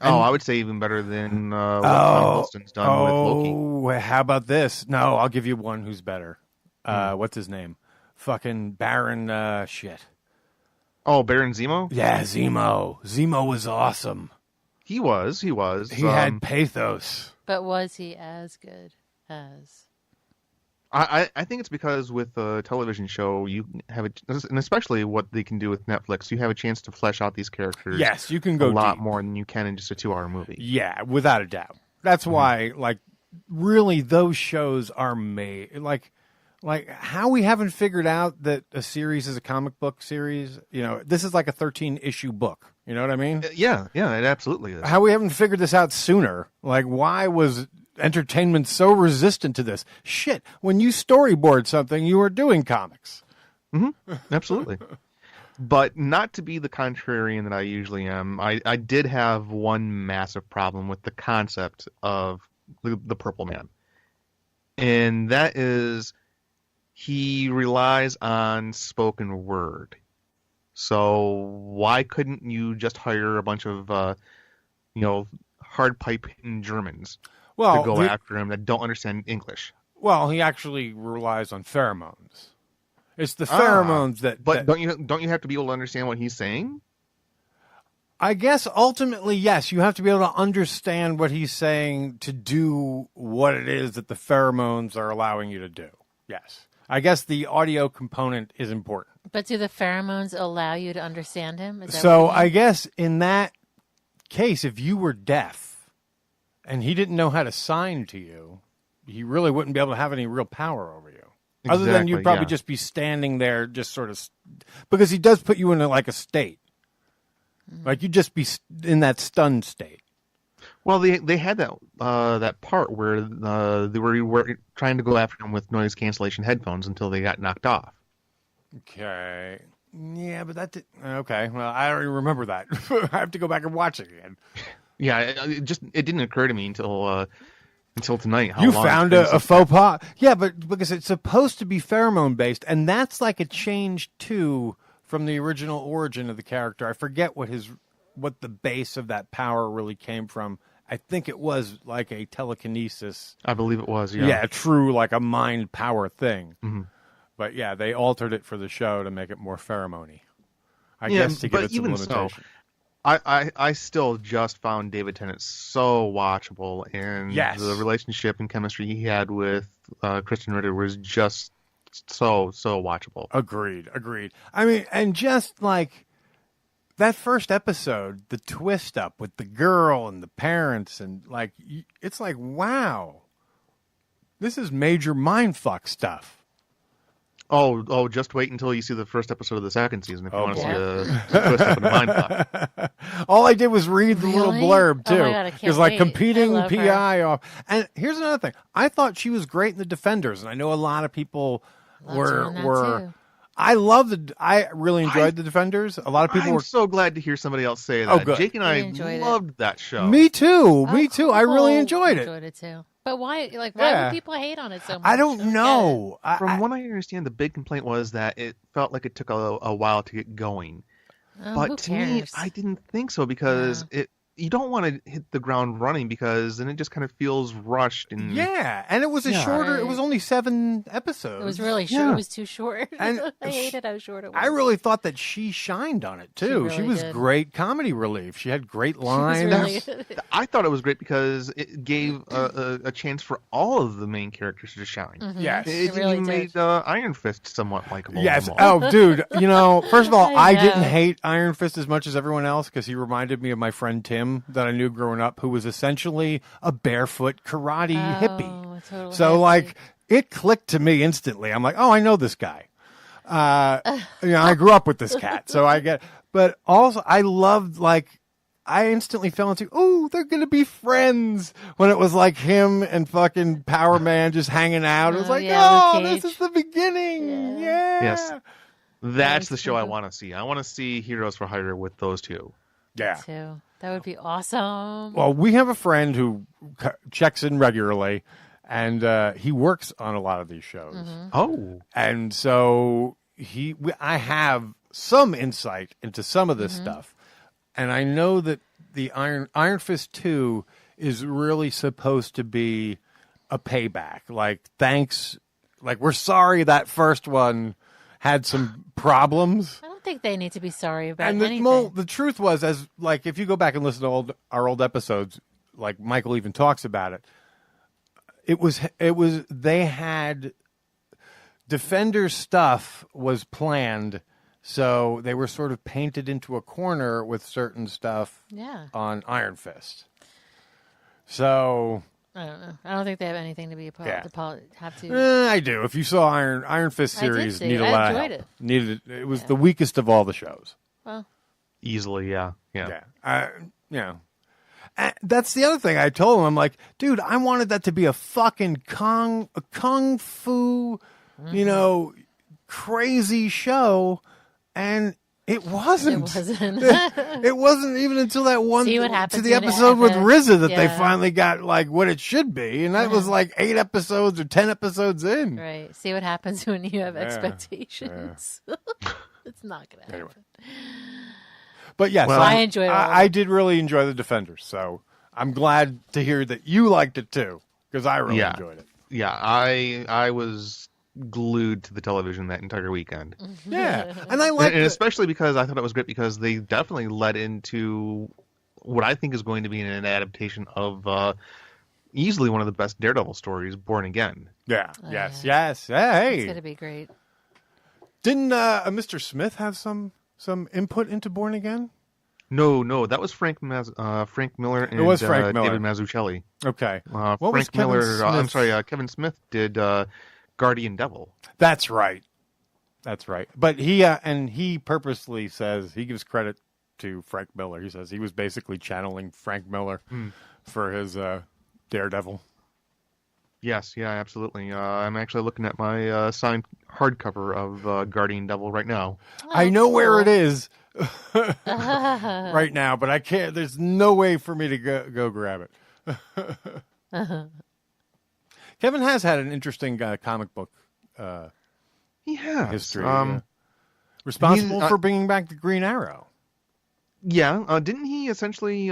And, I would say even better than what Tom Hiddleston's done with Loki. Oh, how about this? No, I'll give you one who's better. What's his name? Fucking Baron shit. Oh, Baron Zemo? Yeah, Zemo. Zemo was awesome. He was. He had pathos. But was he as good as? I think it's because with a television show, you have and especially what they can do with Netflix, you have a chance to flesh out these characters. Yes, you can go a lot deep. more than you can in just a 2-hour movie. Yeah, without a doubt. That's why, like, really, those shows are made like how we haven't figured out that a series is a comic book series. You know, this is like a 13-issue book. You know what I mean? Yeah, it absolutely is. How we haven't figured this out sooner? Like, why was entertainment so resistant to this? Shit, when you storyboard something, you are doing comics. Mm-hmm. Absolutely. But not to be the contrarian that I usually am, I did have one massive problem with the concept of the Purple Man. And that is, he relies on spoken word. So why couldn't you just hire a bunch of, hard pipe hitting Germans to go after him that don't understand English? Well, he actually relies on pheromones. It's the pheromones that. But don't you have to be able to understand what he's saying? I guess ultimately, yes, you have to be able to understand what he's saying to do what it is that the pheromones are allowing you to do. Yes. I guess the audio component is important. But do the pheromones allow you to understand him? Is that So what you mean? I guess in that case, if you were deaf and he didn't know how to sign to you, he really wouldn't be able to have any real power over you. Other than you'd probably just be standing there just sort of... Because he does put you in like a state. Like you'd just be in that stunned state. Well, they had that part where they were trying to go after him with noise cancellation headphones until they got knocked off. Okay. Yeah, but that did... Okay, well, I already remember that. I have to go back and watch it again. Yeah, it didn't occur to me until tonight. You found a faux pas. Yeah, but because it's supposed to be pheromone-based, and that's like a change, too, from the original origin of the character. I forget what the base of that power really came from. I think it was like a telekinesis. I believe it was, yeah. Yeah, true, like a mind power thing. Mm-hmm. But yeah, they altered it for the show to make it more pheromone-y. I guess to give it some limitation. So, I still just found David Tennant so watchable, and the relationship and chemistry he had with Kristen Ritter was just so watchable. Agreed. I mean, and just like that first episode, the twist up with the girl and the parents, and like, it's like, wow, this is major mindfuck stuff. Oh! Just wait until you see the first episode of the second season if you want to see a twist up in the mindfuck. All I did was read the little blurb too. Oh my God, I can't It's like wait. competing I love PI her. off. And here's another thing: I thought she was great in The Defenders, and I know a lot of people were. I really enjoyed The Defenders. A lot of people I'm were so glad to hear somebody else say that. Oh, good. Jake and I loved that show. Me too. Me too. Cool. I really enjoyed it. Enjoyed it too. But why? Like, why would people hate on it so much? I don't know. From what I understand, the big complaint was that it felt like it took a while to get going. Oh, but who to me, cares? I didn't think so because you don't want to hit the ground running because then it just kind of feels rushed. And Yeah, and it was shorter. It was only 7 episodes. It was really short. It was too short. And I hated how short it was. I really thought that she shined on it too. She really was did. great comedy relief. She had great lines. Really I thought it was great because it gave a chance for all of the main characters to shine. Mhm. Yes. It really even did. made Iron Fist somewhat likable. Yes. almost. Oh, dude. You know, first of all, I know. didn't hate Iron Fist as much as everyone else because he reminded me of my friend Tim that I knew growing up, who was essentially a barefoot karate hippie. Total So, hippie. like, it clicked to me instantly. I'm like, oh, I know this guy. I grew up with this cat, so I get. But also, I loved like I instantly fell into, oh, they're going to be friends. When it was like him and fucking Power Man just hanging out. It was like, oh, this is the beginning. Yeah. Yes. That's the show I want to see. I want to see Heroes for Hire with those two. Yeah. Too. That would be awesome. Well, we have a friend who checks in regularly, and he works on a lot of these shows. Mm-hmm. Oh. And so I have some insight into some of this stuff. And I know that the Iron Fist 2 is really supposed to be a payback. Like, thanks. Like, we're sorry that first one had some problems. I don't think they need to be sorry about And anything. the truth was, as like, if you go back and listen to our old episodes, like Michael even talks about it, they had Defenders stuff was planned. So they were sort of painted into a corner with certain stuff on Iron Fist. So I don't know. I don't think they have anything to be have to. I do. If you saw Iron Fist series, I need a lot of enjoyed help. It was the weakest of all the shows. Well, easily, yeah. That's the other thing I told him. I'm like, dude, I wanted that to be a fucking kung fu, crazy show. And it wasn't. It wasn't even until that one to the episode with RZA that they finally got like what it should be, and that was like 8 episodes or 10 episodes in. Right. See what happens when you have expectations. It's not going to happen. Anyway. But yes, I enjoyed it. I did really enjoy the Defenders, so I'm glad to hear that you liked it too, because I really enjoyed it. Yeah, I was glued to the television that entire weekend. Yeah, and I like and especially because I thought it was great because they definitely led into what I think is going to be an adaptation of easily one of the best Daredevil stories, Born Again. Yeah. Yes. Hey, it's gonna be great. Didn't Mr. Smith have some input into Born Again? No, that was Frank Miller and it was Frank Miller. David Mazzucchelli. Okay. What was Frank Kevin Miller? Smith's- I'm sorry, Kevin Smith did Guardian Devil. That's right. But he purposely says, he gives credit to Frank Miller. He says he was basically channeling Frank Miller for his Daredevil. Yes, yeah, absolutely. I'm actually looking at my signed hardcover of Guardian Devil right now. I know where it is right now, but I can't. There's no way for me to go grab it. Kevin has had an interesting comic book history. Responsible for bringing back the Green Arrow. Yeah, didn't he essentially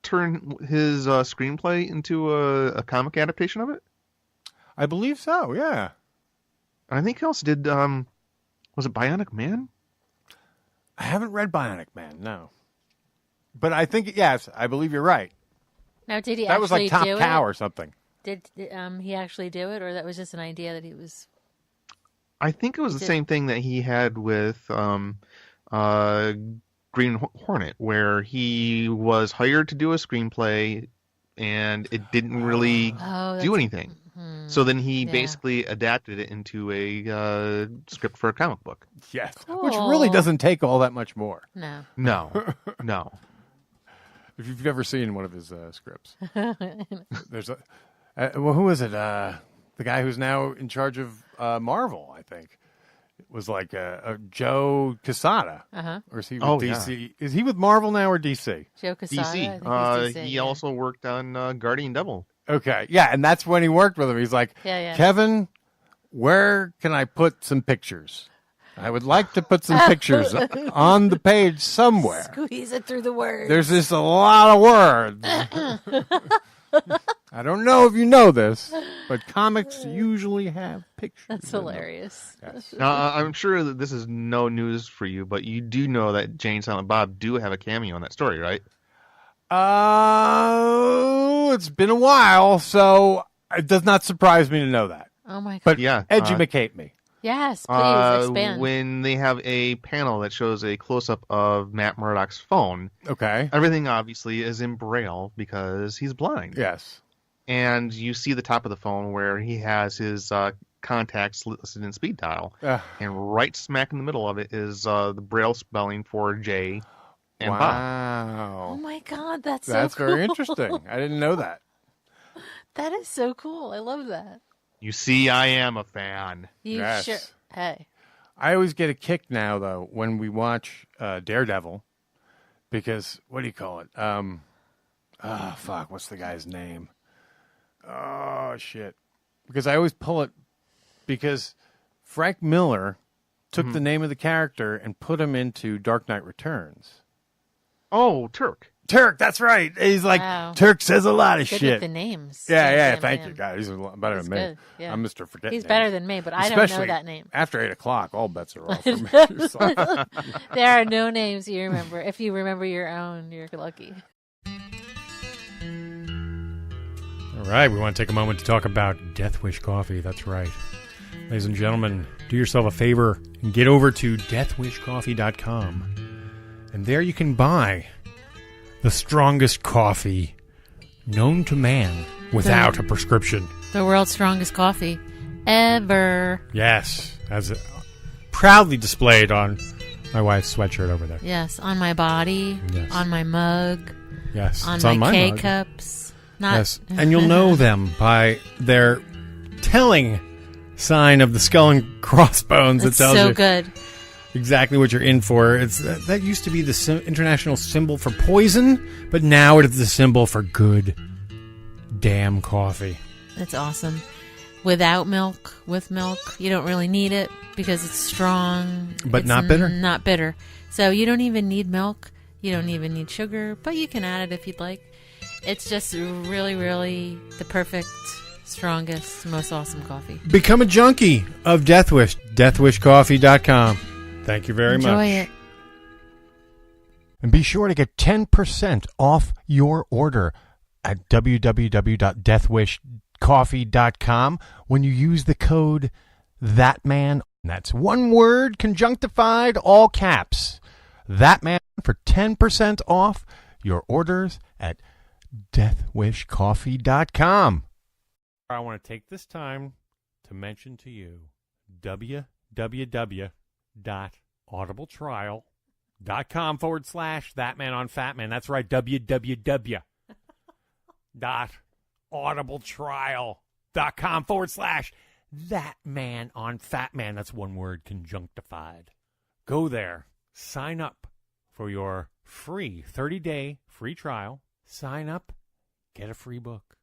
turn his screenplay into a comic adaptation of it? I believe so, yeah. I think he also did, was it Bionic Man? I haven't read Bionic Man, no. But I think, yes, I believe you're right. Now, did he that actually was like Top do Cow it? or something. Did he actually do it, or that was just an idea that he was... I think it was the same thing that he had with Green Hornet, where he was hired to do a screenplay, and it didn't really do anything. So then he basically adapted it into a script for a comic book. Yes, which really doesn't take all that much more. No. If you've never seen one of his scripts, there's who is it? The guy who's now in charge of Marvel, I think. It was like a Joe Quesada. Or is he with DC? Yeah. Is he with Marvel now or DC? Joe Quesada. DC. I think he's DC, he also worked on Guardian Devil. Okay, yeah, and that's when he worked with him. He's like, Kevin, where can I put some pictures? I would like to put some pictures on the page somewhere. Squeeze it through the words. There's just a lot of words. I don't know if you know this, but comics usually have pictures. That's hilarious. Yes. Now, I'm sure that this is no news for you, but you do know that Jane Silent Bob do have a cameo in that story, right? It's been a while, so it does not surprise me to know that. Oh my god! But educate me. Yes, please expand. When they have a panel that shows a close-up of Matt Murdock's phone, everything obviously is in Braille because he's blind. Yes. And you see the top of the phone where he has his contacts listed in speed dial. And right smack in the middle of it is the Braille spelling for J. and Bob. Wow. Oh my God, that's so That's cool. very interesting. I didn't know that. That is so cool. I love that. You see, I am a fan. You Yes. sure? Hey. I always get a kick now, though, when we watch Daredevil, because, what do you call it? What's the guy's name? Oh, shit. Because I always pull it, because Frank Miller took the name of the character and put him into Dark Knight Returns. Oh, Turk. Turk, that's right. He's like, Wow. Turk says a lot of Good shit. with the names. Yeah, Damn, thank damn. you, God. He's a lot better He's than me. good, yeah. I'm Mr. Forget He's Names. better than me, but I don't know Especially that name. After 8 o'clock, all bets are off for me. So- There are no names you remember. If you remember your own, you're lucky. All right, we want to take a moment to talk about Death Wish Coffee. That's right. Ladies and gentlemen, do yourself a favor and get over to deathwishcoffee.com. And there you can buy the strongest coffee known to man without a prescription. The world's strongest coffee ever. Yes, as proudly displayed on my wife's sweatshirt over there. Yes, on my body, Yes. on my mug, Yes, on it's my on my mug. K-cups. Not... Yes, and you'll know them by their telling sign of the skull and crossbones that It's tells so you good. exactly what you're in for. It's that used to be the international symbol for poison, but now it is the symbol for good damn coffee. It's awesome. Without milk, with milk, you don't really need it because it's strong. But It's not bitter? Not bitter. So you don't even need milk. You don't even need sugar, but you can add it if you'd like. It's just really, really the perfect, strongest, most awesome coffee. Become a junkie of Death Wish. DeathWishCoffee.com. Thank you very Enjoy much. it. And be sure to get 10% off your order at www.deathwishcoffee.com when you use the code ThatMan. That's one word, conjunctified, all caps. ThatMan for 10% off your orders at deathwishcoffee.com. I want to take this time to mention to you www.audibletrial.com/ThatMan on Fatman. That's right, www.audibletrial.com/ThatMan on Fatman. That's one word, conjunctified. Go there, sign up for your free 30-day free trial. Sign up, get a free book,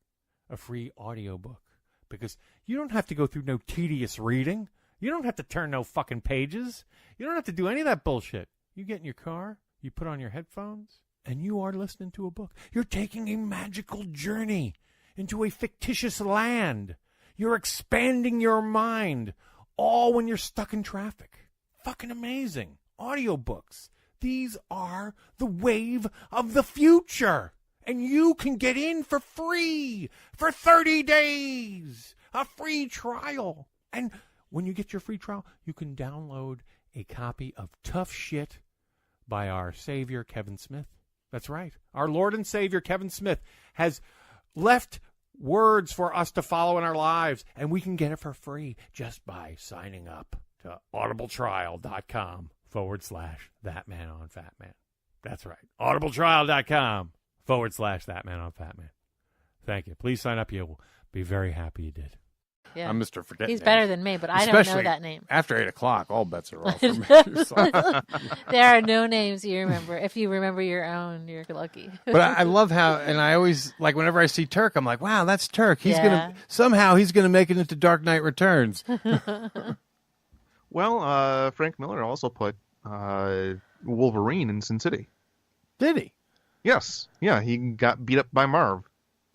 a free audio book, because you don't have to go through no tedious reading. You don't have to turn no fucking pages. You don't have to do any of that bullshit. You get in your car, you put on your headphones, and you are listening to a book. You're taking a magical journey into a fictitious land. You're expanding your mind, all when you're stuck in traffic. Fucking amazing. Audiobooks. These are the wave of the future. And you can get in for free for 30 days. A free trial. And when you get your free trial, you can download a copy of Tough Shit by our Savior, Kevin Smith. That's right. Our Lord and Savior, Kevin Smith, has left words for us to follow in our lives. And we can get it for free just by signing up to audibletrial.com/ThatMan on Fatman. That's right. audibletrial.com/ThatMan on Fatman. Thank you. Please sign up. You'll be very happy you did. Yeah. I'm Mr. Forget He's Names. better than me, but I don't know that name. After 8 o'clock, all bets are off for me. There are no names you remember. If you remember your own, you're lucky. But I love how, and I always, like, whenever I see Turk, I'm like, wow, that's Turk. He's Yeah. somehow he's going to make it into Dark Knight Returns. Well, Frank Miller also put Wolverine in Sin City. Did he? Yes. Yeah, he got beat up by Marv.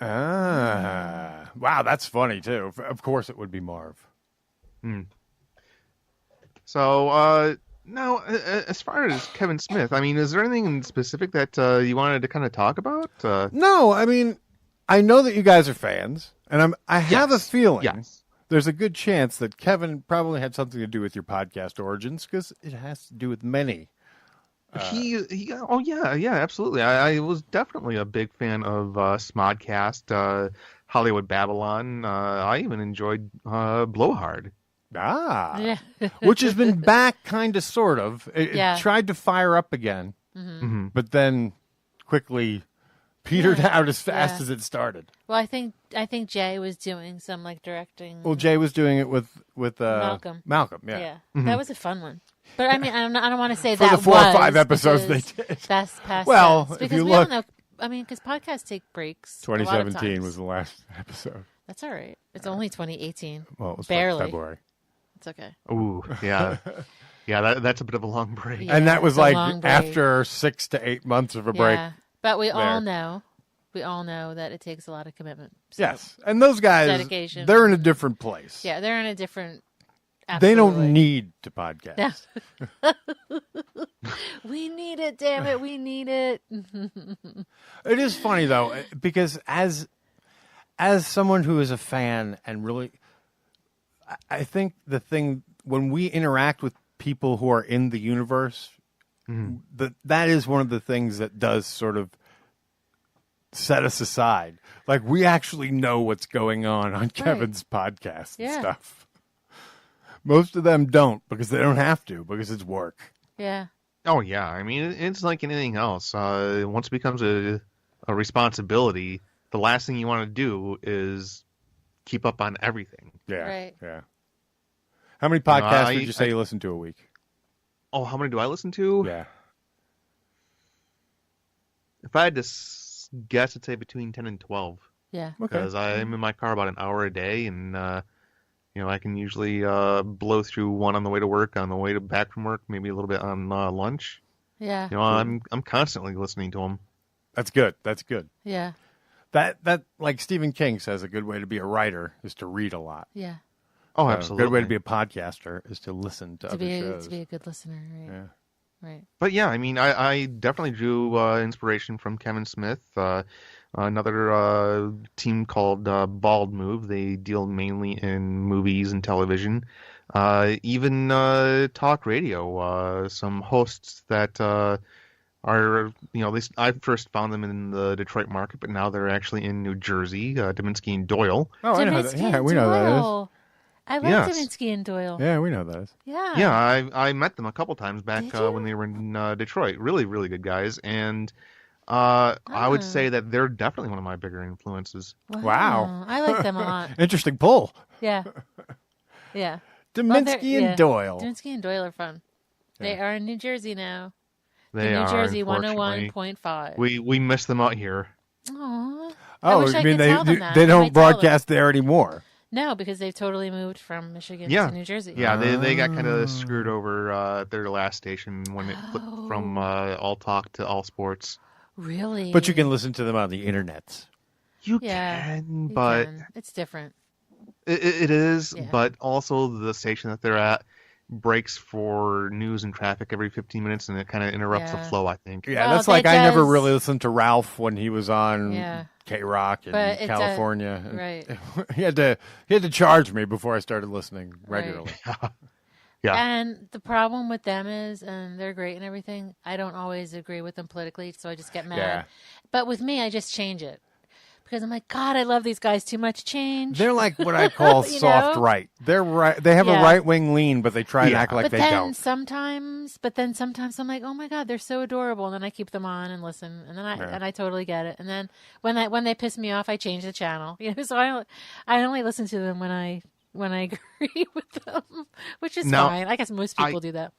Wow, that's funny, too. Of course it would be Marv. So, now, as far as Kevin Smith, I mean, is there anything in specific that you wanted to kind of talk about? No, I mean, I know that you guys are fans, and I have a feeling there's a good chance that Kevin probably had something to do with your podcast origins, because it has to do with many. Oh yeah, absolutely. I was definitely a big fan of SModcast, Hollywood Babylon. I even enjoyed Blowhard. Which has been back, kind of, sort of. It tried to fire up again. but then quickly petered out as fast as it started. Well, I think Jay was doing some like directing. Well, Jay was doing it with Malcolm. Malcolm, yeah. Yeah, that was a fun one. But I mean, I don't want to say For that the 4 or 5 episodes they because did. That's past Well, tense. if Because you we look- don't know. I mean, because podcasts take breaks. a lot of 2017 times. was the last episode. That's all right. It's only 2018. Well, it was barely February. It's okay. Ooh, yeah. Yeah, that's a bit of a long break. Yeah, And that was it's a like long break. after 6 to 8 months of a break. Yeah, but we all there. know. We all know that it takes a lot of commitment. So Yes, and those guys, dedication. they're in a different place. Yeah, they're in a different. They don't absolutely. need to podcast. We need it, damn it, we need it. It is funny though, because as someone who is a fan and really, I think the thing when we interact with people who are in the universe, that is one of the things that does sort of set us aside. Like we actually know what's going on Kevin's podcast and stuff. Most of them don't because they don't have to because it's work. Yeah. Oh yeah, I mean it's like anything else. Once it becomes a responsibility, the last thing you want to do is keep up on everything. Yeah, Right. yeah. How many podcasts would you say you listen to a week? Oh, how many do I listen to? Yeah. If I had to guess, I'd say between 10 and 12. Yeah. Because I'm in my car about an hour a day, and I can usually blow through one on the way to work, on the way back from work, maybe a little bit on lunch. Yeah. I'm constantly listening to them. That's good. That's good. Yeah. That like Stephen King says, a good way to be a writer is to read a lot. Yeah. Oh, A absolutely. good way to be a podcaster is to listen to other shows. To be a good listener, right? Yeah. Right. But yeah, I mean, I definitely drew inspiration from Kevin Smith. Another team called Bald Move. They deal mainly in movies and television. Even talk radio. Some hosts that are, I first found them in the Detroit market, but now they're actually in New Jersey. Deminsky and Doyle. Oh, I know that. Yeah, we know that is. I like Deminsky and Doyle. Yeah, we know that is. Yeah. Yeah, I met them a couple times back when they were in Detroit. Really, really good guys. And I would say that they're definitely one of my bigger influences. Wow. I like them a lot. Interesting pull. Yeah. Yeah. Deminsky and Doyle. Deminsky and Doyle are fun. They are in New Jersey now. They in New are, Jersey unfortunately. 101.5. We miss them out here. Aww. Oh, you mean they don't broadcast there anymore? No, because they've totally moved from Michigan Yeah. to New Jersey. Yeah, they got kind of screwed over at their last station when it flipped from All Talk to All Sports. Really? But you can listen to them on the internet. You Yeah, can, you but can. It's different. it is. Yeah. But also the station that they're at breaks for news and traffic every 15 minutes, and it kind of interrupts the Yeah. flow, I think. Yeah, Well, that's like that I never does- really listened to Ralph when he was on Yeah. K-Rock in But it does- California. right. he had to charge me before I started listening regularly. Yeah. And the problem with them is, and they're great and everything, I don't always agree with them politically, so I just get mad. Yeah. But with me, I just change it. Because I'm like, God, I love these guys too much. Change. They're like what I call You soft know? right. They're right. They have a Yeah. right wing lean, but they try and act like but they then don't. sometimes I'm like, oh my God, they're so adorable, and then I keep them on and listen, and then I totally get it. And then when they piss me off, I change the channel. So I only listen to them when I agree with them, which is Now, fine. I guess most people do that.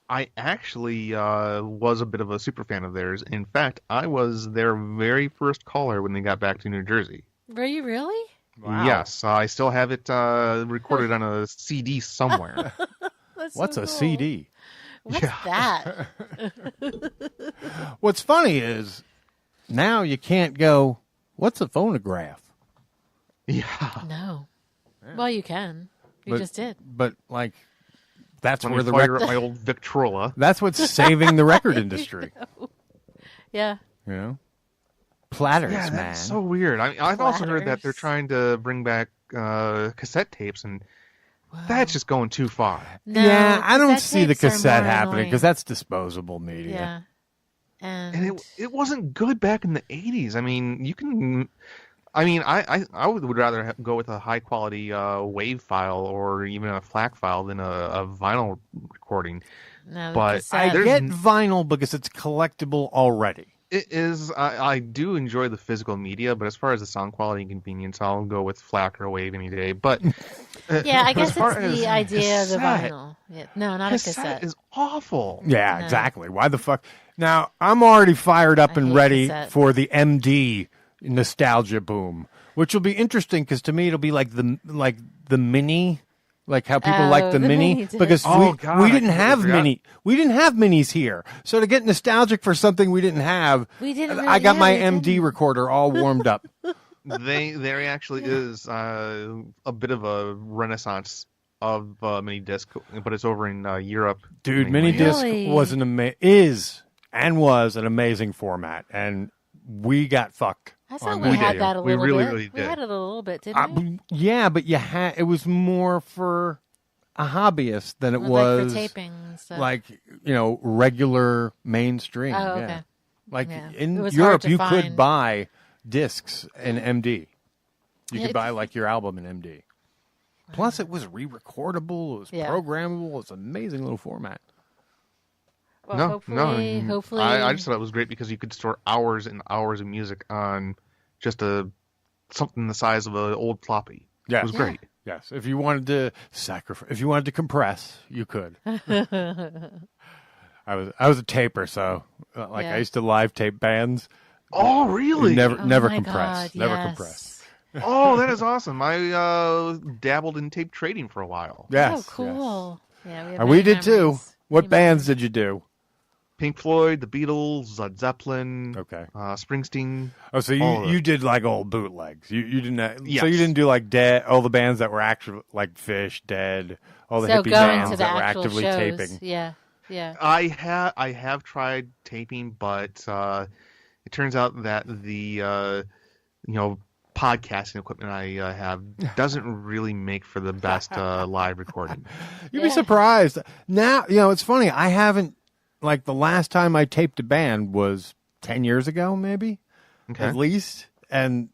I actually was a bit of a super fan of theirs. In fact, I was their very first caller when they got back to New Jersey. Were you really? Wow. Yes, I still have it recorded on a CD somewhere. What's so a cool. CD? What's that? What's funny is now you can't go, what's a phonograph? Yeah. No. Well, you can. You just did. But like, that's When where I the fire record. up my old Victrola. That's what's saving the record industry. Yeah. You know, platters, Yeah, man. that's so weird. I've also heard that they're Platters. trying to bring back cassette tapes, and that's just going too far. No, yeah, I don't cassette see the tapes are cassette more happening annoying. because that's disposable media. Yeah. And it wasn't good back in the 80s. I mean, you can... I mean, I would rather go with a high quality wave file or even a FLAC file than a vinyl recording. No, but I get vinyl because it's collectible already. It is. I do enjoy the physical media, but as far as the sound quality and convenience, I'll go with FLAC or wave any day. But yeah, I guess it's the idea of the vinyl. Yeah. No, not a cassette. Is awful. Yeah, exactly. Why the fuck? Now, I'm already fired up and ready for the MD nostalgia boom, which will be interesting because to me it'll be like the mini, like how people like the mini, because we didn't have minis here. So to get nostalgic for something we didn't have, I got my MD recorder all warmed up. There actually is a bit of a renaissance of mini disc, but it's over in Europe. Dude, mini disc was an amazing format, and we got fucked. I thought we had that a little bit. Really did. We had it a little bit, didn't we? Yeah, but it was more for a hobbyist than it was for taping and stuff. Like, regular mainstream. Oh, okay. Yeah. Like Yeah. in It was Europe, hard to you find. could buy discs in MD. You could buy like your album in MD. Plus, it was re-recordable. It was programmable. It was an amazing little format. Well, hopefully. I just thought it was great because you could store hours and hours of music on just something the size of an old floppy. Yeah. It was great. Yes, if you wanted to compress, you could. I was a taper, so I used to live tape bands. Oh, really? Never compress. God, never yes. compress. Oh, that is awesome. I dabbled in tape trading for a while. Yes. Oh, cool. Yes. Yeah, we did too. What bands did you do? Pink Floyd, the Beatles, Led Zeppelin, Springsteen. Oh, so you did like old bootlegs. You didn't. Yes. So you didn't do like all the bands that were actually like Fish, Dead, all the hippie going bands to the that were actual actively shows. taping. Yeah. I have tried taping, but it turns out that the podcasting equipment I have doesn't really make for the best live recording. You'd be surprised. Now, it's funny. I haven't, like, the last time I taped a band was 10 years ago, maybe, at least. And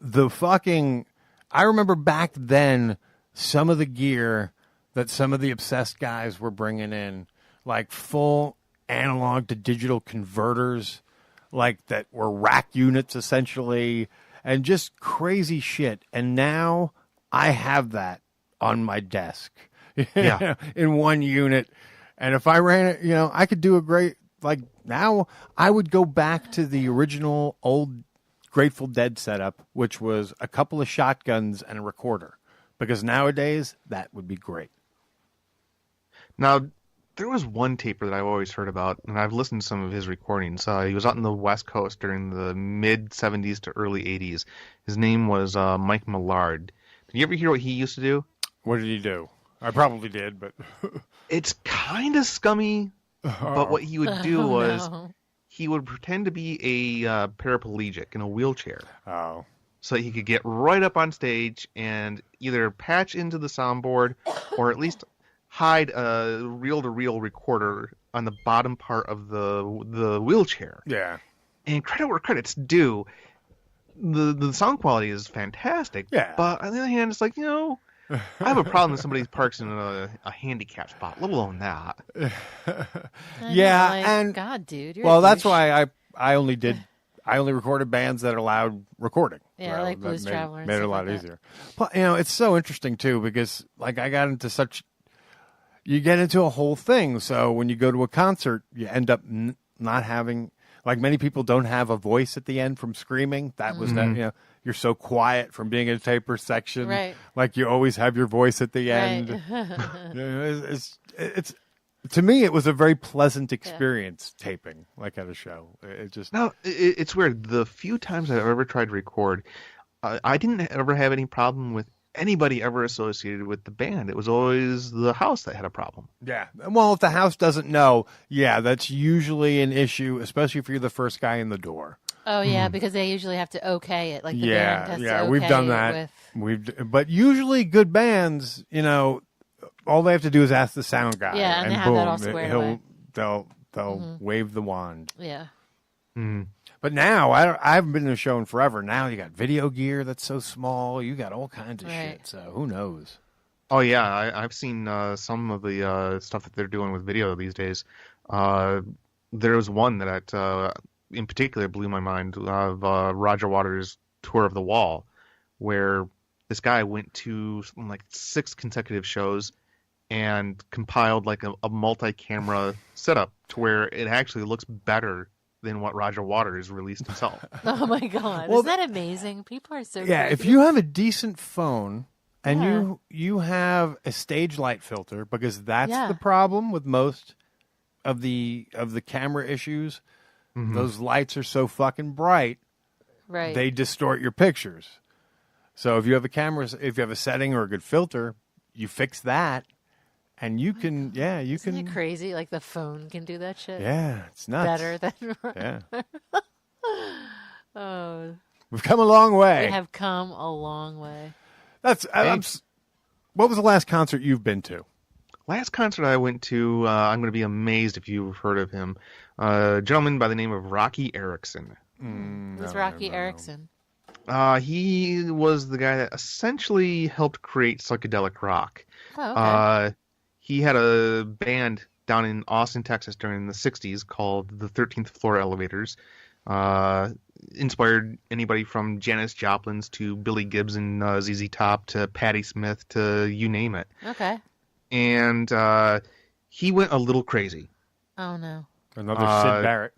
I remember back then, some of the gear that some of the obsessed guys were bringing in, like full analog to digital converters, like that were rack units essentially, and just crazy shit. And now I have that on my desk in one unit. And if I ran it, I could do a great, like now I would go back to the original old Grateful Dead setup, which was a couple of shotguns and a recorder, because nowadays that would be great. Now, there was one taper that I've always heard about, and I've listened to some of his recordings. He was out in the West Coast during the mid-'70s to early '80s. His name was Mike Millard. Did you ever hear what he used to do? What did he do? I probably did, but... It's kind of scummy, but what he would do was he would pretend to be a paraplegic in a wheelchair. Oh. So he could get right up on stage and either patch into the soundboard or at least hide a reel-to-reel recorder on the bottom part of the wheelchair. Yeah. And credit where credit's due, the sound quality is fantastic. Yeah. But on the other hand, it's like, I have a problem if somebody parks in a handicap spot, let alone that. And God, dude. That's why I only recorded bands that allowed recording. Yeah, like Blues Traveler. Made it a lot easier. But it's so interesting too, because like you get into a whole thing. So when you go to a concert, you end up not having, like, many people don't have a voice at the end from screaming. That was that, you're so quiet from being in a taper section. Right. Like you always have your voice at the end. It's to me, it was a very pleasant experience taping, like at a show. It's weird. The few times I've ever tried to record, I didn't ever have any problem with anybody ever associated with the band. It was always the house that had a problem. Yeah. Well, if the house doesn't know, that's usually an issue, especially if you're the first guy in the door. Oh, yeah, because they usually have to okay it. Like the band has to okay we've done that. But usually good bands, all they have to do is ask the sound guy. Yeah, and they have boom, that all squared away. They'll wave the wand. Yeah. But But now, I haven't been to a show in forever. Now you got video gear that's so small. You got all kinds of shit. So who knows? Oh, yeah. I've seen some of the stuff that they're doing with video these days. There was one that in particular blew my mind of Roger Waters' Tour of the Wall, where this guy went to like 6 consecutive shows and compiled like a multi-camera setup to where it actually looks better than what Roger Waters released himself. Oh my God. Well, isn't that amazing? People are so Yeah, crazy. if you have a decent phone and you have a stage light filter, because that's the problem with most of the camera issues. Mm-hmm. Those lights are so fucking bright, right? They distort your pictures. So if you have a setting or a good filter, you fix that, and you can, you Isn't can. it crazy? Like the phone can do that shit. Yeah, it's nuts. Better than. Yeah. Oh. We've come a long way. We have come a long way. What was the last concert you've been to? Last concert I went to, I'm going to be amazed if you've heard of him. A gentleman by the name of Rocky Erickson. Who's Rocky Erickson? He was the guy that essentially helped create psychedelic rock. Oh, okay. He had a band down in Austin, Texas during the 60s called the 13th Floor Elevators. Inspired anybody from Janis Joplin's to Billy Gibbs and ZZ Top to Patti Smith to you name it. Okay. And he went a little crazy. Oh, no. Another Sid Barrett.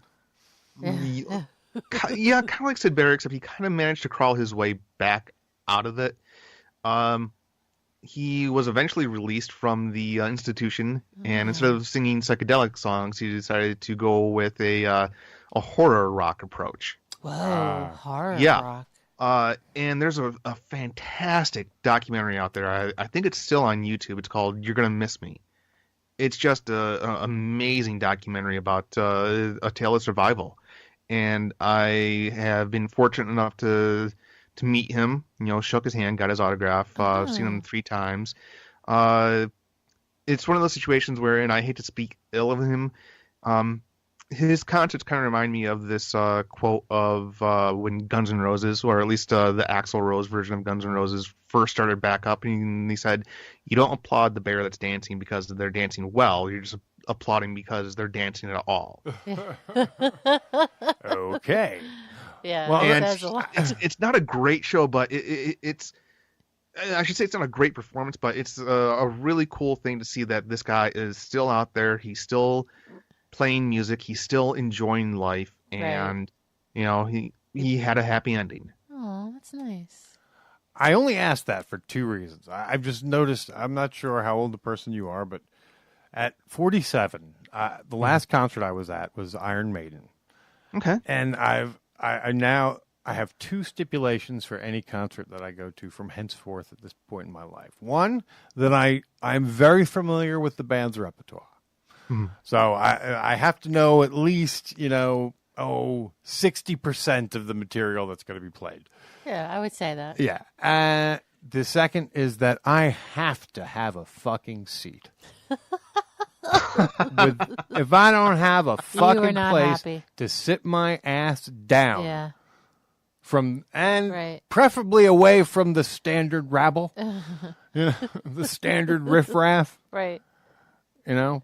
Yeah, kind of like Sid Barrett, except he kind of managed to crawl his way back out of it. He was eventually released from the institution, and instead of singing psychedelic songs, he decided to go with a horror rock approach. Whoa, horror rock. And there's a fantastic documentary out there. I think it's still on YouTube. It's called You're Gonna Miss Me. It's just an amazing documentary about a tale of survival. And I have been fortunate enough to meet him, shook his hand, got his autograph, seen him 3 times. It's one of those situations where, and I hate to speak ill of him, his concerts kind of remind me of this quote of when Guns N' Roses, or at least the Axl Rose version of Guns N' Roses, first started back up, and he said, "You don't applaud the bear that's dancing because they're dancing well. You're just applauding because they're dancing at all." Okay. Yeah. Well, and it's not a great show, but it's. I should say it's not a great performance, but it's a really cool thing to see that this guy is still out there. He's still playing music. He's still enjoying life, and he had a happy ending. Oh, that's nice. I only asked that for 2 reasons. I've just noticed. I'm not sure how old the person you are, but at 47, the last concert I was at was Iron Maiden. Okay, and I now have 2 stipulations for any concert that I go to from henceforth at this point in my life. One, that I'm very familiar with the band's repertoire. So I have to know at least, 60% of the material that's going to be played. Yeah, I would say that. Yeah. The second is that I have to have a fucking seat. If I don't have a fucking place to sit my ass down, preferably away from the standard rabble, the standard riffraff, right? Those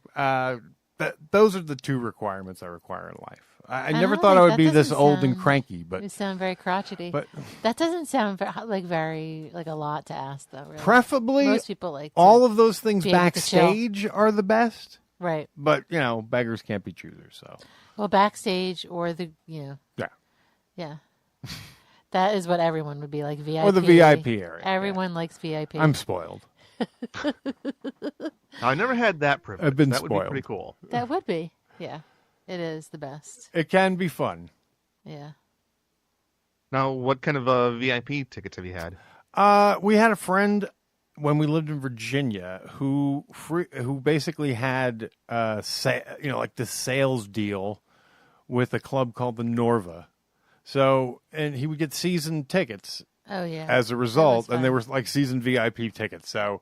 are the 2 requirements I require in life. I never thought I would be this old and cranky, but you sound very crotchety. But that doesn't sound very a lot to ask, though. Really. Preferably, most people like all of those things backstage are the best, right? But beggars can't be choosers. So, well, backstage or the yeah. That is what everyone would be like. VIP or the VIP area. Everyone likes VIP. I'm spoiled. I never had that privilege. I've been that spoiled. Would be pretty cool. That would be, yeah. It is the best. It can be fun. Yeah. Now, what kind of VIP tickets have you had? We had a friend when we lived in Virginia who basically had like the sales deal with a club called the Norva. So, and he would get season tickets. Oh yeah. As a result, and they were like season VIP tickets. So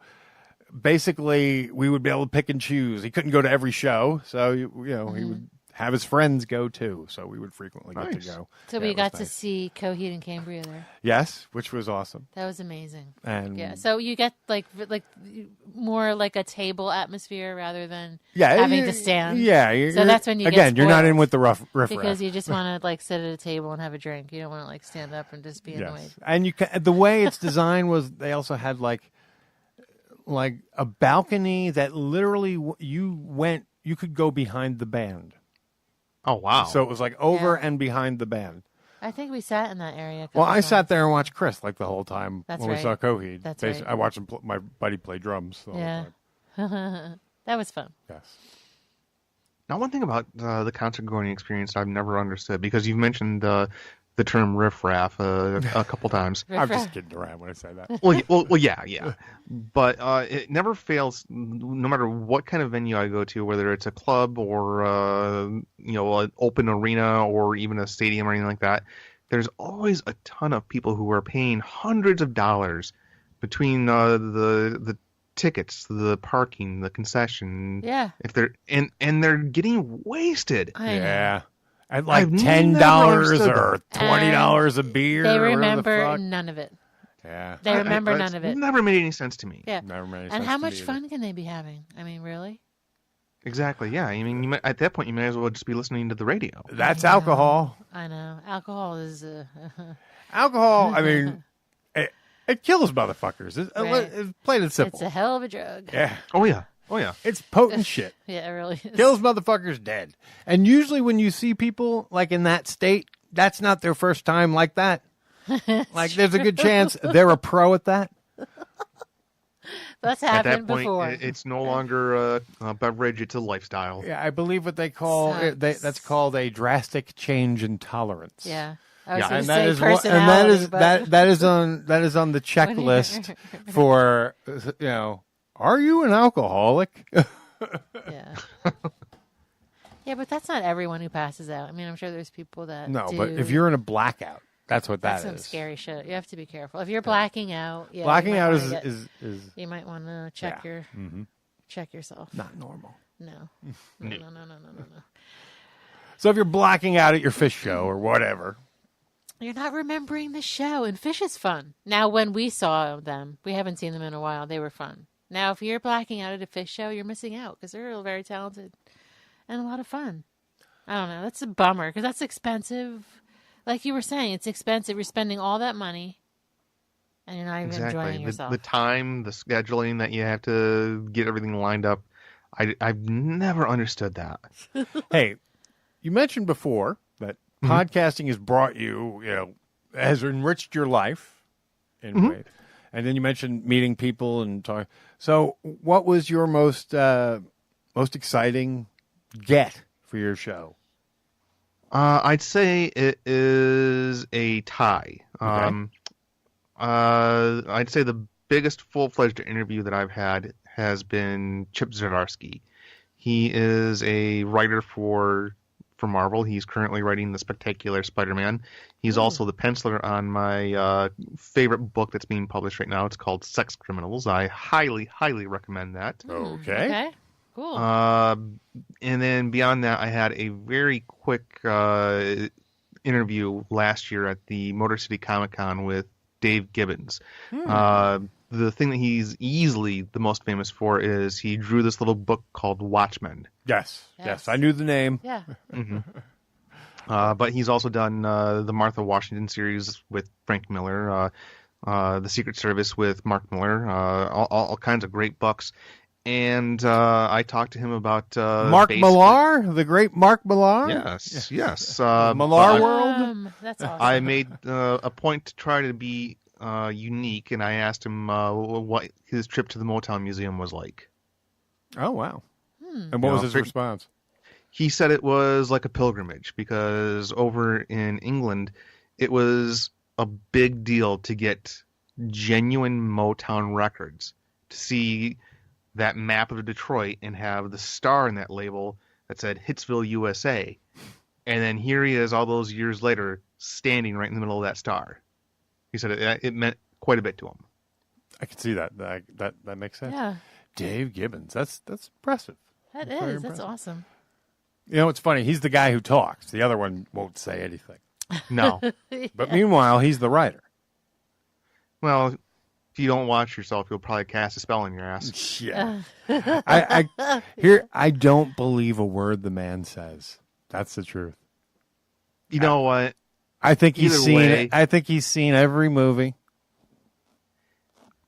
basically, we would be able to pick and choose. He couldn't go to every show, so he would have his friends go too. So we would frequently get to go. So Yeah, we it was got to nice. see Coheed and Cambria there. Yes, which was awesome. That was amazing. And yeah, so you get like more like a table atmosphere rather than yeah, having to stand. Yeah, so that's when you again, get you're not in spoiled with the riff because you just want to like sit at a table and have a drink. You don't want to like stand up and just be annoyed. And you can, the way it's designed was they also had like a balcony that literally you could go behind the band. Oh wow! So it was like over and behind the band. I think we sat in that area. Well, I sat there and watched Chris like the whole time That's when right. we saw Coheed. That's Basically, right. I watched my buddy play drums. The whole Yeah, time. that was fun. Yes. Now, one thing about the concert going experience I've never understood, because you've mentioned the term riff-raff a couple times. I'm just kidding around when I say that. Well, yeah. But it never fails, no matter what kind of venue I go to, whether it's a club or an open arena or even a stadium or anything like that. There's always a ton of people who are paying hundreds of dollars between the tickets, the parking, the concession. Yeah. If they're and they're getting wasted. I know. Yeah. At like I've $10 never or understood $20 a beer. They or whatever the remember fuck. none of it. Yeah. They remember none of it. It never made any sense to me. Yeah. Never made any And sense how to me much either. fun can they be having? I mean, really? Exactly. Yeah. I mean, at that point, you may as well just be listening to the radio. That's alcohol. I know. Alcohol is... Alcohol, I mean, it kills motherfuckers. Right. It's plain and simple. It's a hell of a drug. Yeah. Oh, yeah. Oh, yeah. It's potent shit. Yeah, it really is. Kills motherfuckers dead. And usually when you see people like in that state, that's not their first time like that. Like there's a good chance they're a pro at that. That's At that happened point, before. it's no longer a beverage; it's a lifestyle. Yeah, I believe what they call that's called a drastic change in tolerance. Yeah. I was Yeah, gonna and say that is personality, but- that is on the checklist for are you an alcoholic? Yeah. Yeah, but that's not everyone who passes out. I mean, I'm sure there's people that No, do. but if you're in a blackout, that's what That's that some is. scary shit. You have to be careful. If you're blacking out, yeah, Blacking you might out wanna is you might want to check yeah. check yourself. Not normal. No. No. So if you're blacking out at your fish show or whatever, You're not remembering the show, and Fish is fun. Now, when we saw them, we haven't seen them in a while. They were fun. Now, if you're blacking out at a Fish show, you're missing out because they're very talented and a lot of fun. I don't know. That's a bummer because that's expensive. Like you were saying, it's expensive. You're spending all that money, and you're not even enjoying yourself. The time, the scheduling that you have to get everything lined up. I've never understood that. Hey, you mentioned before that podcasting has brought you, has enriched your life in ways. And then you mentioned meeting people and talking. So what was your most exciting get for your show? I'd say it is a tie. Okay. I'd say the biggest full-fledged interview that I've had has been Chip Zdarsky. He is a writer for Marvel. He's currently writing the Spectacular Spider-Man. He's also the penciler on my favorite book that's being published right now. It's called Sex Criminals. I highly, highly recommend that. Okay. Cool. And then beyond that, I had a very quick interview last year at the Motor City Comic Con with Dave Gibbons. The thing that he's easily the most famous for is he drew this little book called Watchmen. Yes. I knew the name. Yeah. But he's also done the Martha Washington series with Frank Miller, the Secret Service with Mark Miller, all kinds of great books. And I talked to him about Mark Millar, the great Mark Millar. Yes. Millar World. That's awesome. I made a point to try to be unique, and I asked him what his trip to the Motown Museum was like. Oh, wow. And what was his response? He said it was like a pilgrimage because over in England, it was a big deal to get genuine Motown records, to see that map of Detroit and have the star in that label that said Hitsville, USA. And then here he is all those years later standing right in the middle of that star. He said it meant quite a bit to him. I can see that. That makes sense. Yeah. Dave Gibbons. That's impressive. That Very is. That's impressive. awesome. You know, it's funny. He's the guy who talks. The other one won't say anything. No. But meanwhile, he's the writer. Well, if you don't watch yourself, you'll probably cast a spell in your ass. Yeah. I don't believe a word the man says. That's the truth. You know what? I think he's Either seen way- I think he's seen every movie.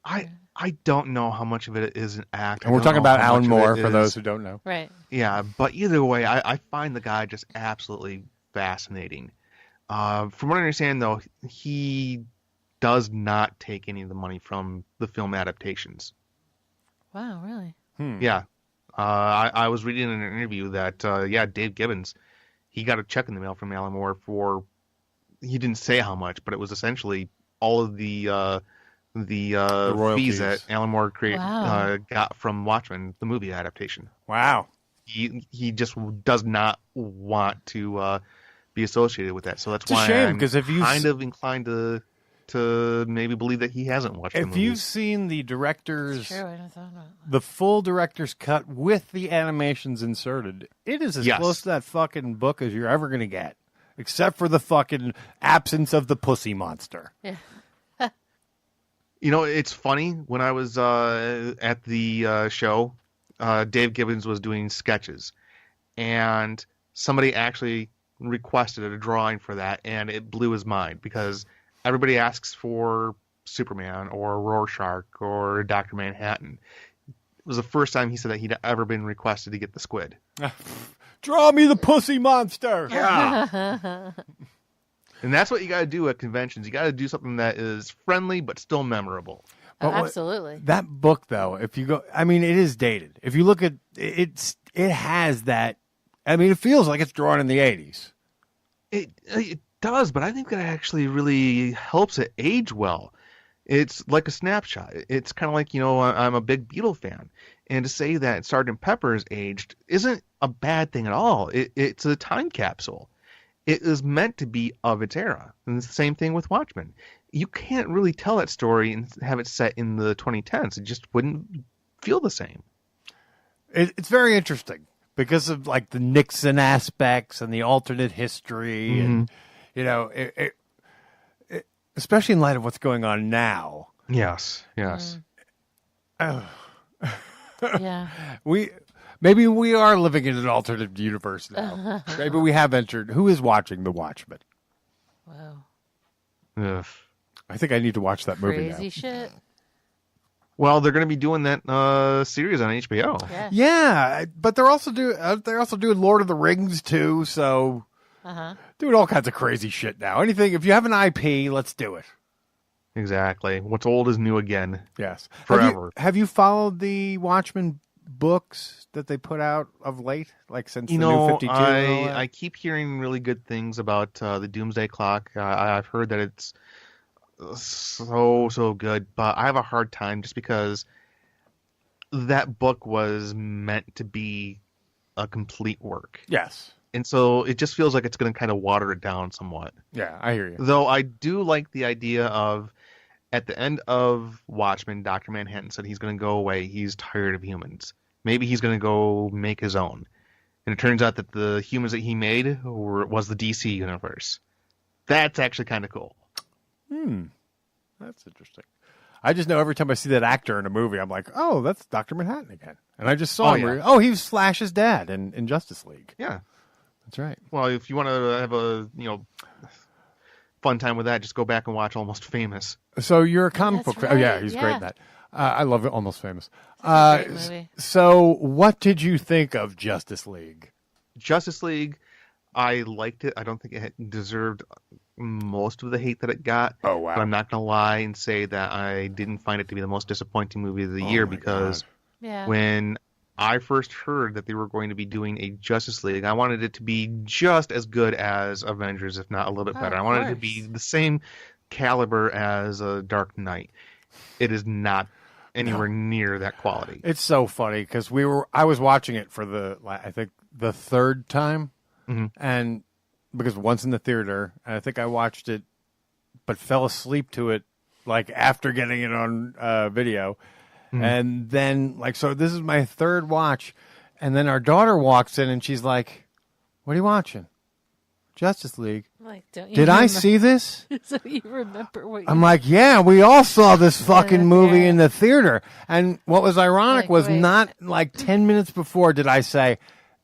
I don't know how much of it is an act. And we're talking about Alan Moore, for those who don't know. Right. Yeah, but either way, I find the guy just absolutely fascinating. From what I understand, though, he does not take any of the money from the film adaptations. Wow, really? Yeah. I was reading in an interview that, Dave Gibbons, he got a check in the mail from Alan Moore for, he didn't say how much, but it was essentially all of the royalties fees that Alan Moore Wow. got from Watchmen, the movie adaptation. Wow. He just does not want to be associated with that. So that's It's a why shame, I'm 'cause if you've kind of inclined to maybe believe that he hasn't watched the If movie. you've seen the director's, True, I never thought about the full director's cut with the animations inserted, it is as Yes. close to that fucking book as you're ever going to get, except for the fucking absence of the pussy monster. Yeah. You know, it's funny. When I was at the show, Dave Gibbons was doing sketches, and somebody actually requested a drawing for that, and it blew his mind because everybody asks for Superman or Rorschach or Dr. Manhattan. It was the first time he said that he'd ever been requested to get the squid. Draw me the pussy monster. And that's what you got to do at conventions. You got to do something that is friendly but still memorable. But what- Absolutely. That book, though, if you go, I mean, it is dated. If you look at it, it has that. I mean, it feels like it's drawn in the 80s. It does, but I think that actually really helps it age well. It's like a snapshot. It's kind of like, I'm a big Beatle fan. And to say that Sgt. Pepper's aged isn't a bad thing at all. It's a time capsule. It is meant to be of its era. And it's the same thing with Watchmen. You can't really tell that story and have it set in the 2010s. It just wouldn't feel the same. It's very interesting because of like the Nixon aspects and the alternate history, and especially in light of what's going on now. Yes. Yeah. Maybe we are living in an alternate universe now. Maybe we have entered. Who is watching The Watchmen? Wow. Ugh. I think I need to watch that movie now. Crazy shit. Well, they're going to be doing that series on HBO. Yeah, but they're also doing Lord of the Rings too. So doing all kinds of crazy shit now. Anything, if you have an IP, let's do it. Exactly. What's old is new again. Yes, forever. Have you followed the Watchmen books that they put out of late, like since the New 52? I keep hearing really good things about the Doomsday Clock. I've heard that it's so good, but I have a hard time just because that book was meant to be a complete work. Yes. And so it just feels like it's going to kind of water it down somewhat. Yeah, I hear you. Though I do like the idea of, at the end of Watchmen, Dr. Manhattan said he's going to go away. He's tired of humans. Maybe he's going to go make his own. And it turns out that the humans that he made was the DC universe. That's actually kind of cool. That's interesting. I just know every time I see that actor in a movie, I'm like, oh, that's Dr. Manhattan again. And I just saw him. yeah. Oh, he was Flash's dad in Justice League. Yeah. That's right. Well, if you want to have a fun time with that, just go back and watch Almost Famous. So you're a comic book fan. Oh, yeah, right, he's yeah. great in that. I love it. Almost Famous. a great movie. So what did you think of Justice League? Justice League, I liked it. I don't think it deserved most of the hate that it got. Oh, wow. But I'm not going to lie and say that I didn't find it to be the most disappointing movie of the year because Yeah. when I first heard that they were going to be doing a Justice League, I wanted it to be just as good as Avengers, if not a little bit better. I of wanted it to course. be the same caliber as Dark Knight. It is not anywhere near that quality. It's so funny because I was watching it for I think the third time, and because once in the theater, and I think I watched it, but fell asleep to it like after getting it on video, and then so this is my third watch, and then our daughter walks in and she's like, What are you watching? Justice League. Like, don't you Did I remember- see this? So you remember what I'm you... like, yeah, we all saw this fucking movie yeah. in the theater. And what was ironic Like, was wait. not like 10 minutes before did I say,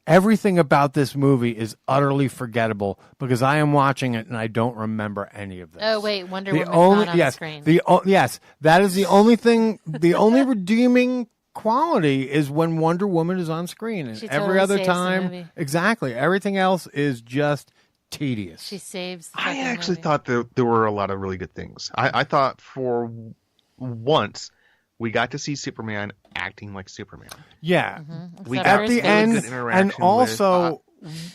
everything about this movie is utterly forgettable because I am watching it and I don't remember any of this. Oh, wait, Wonder The Woman's only, not on yes, the screen. Yes, that is the only thing, the only redeeming quality is when Wonder Woman is on screen. And She every totally other saves the time, movie. exactly, everything else is just tedious. She saves the I fucking actually movie. thought there were a lot of really good things. I thought for once we got to see Superman acting like Superman. Yeah. We Except got for At his the face. end, good and interaction also,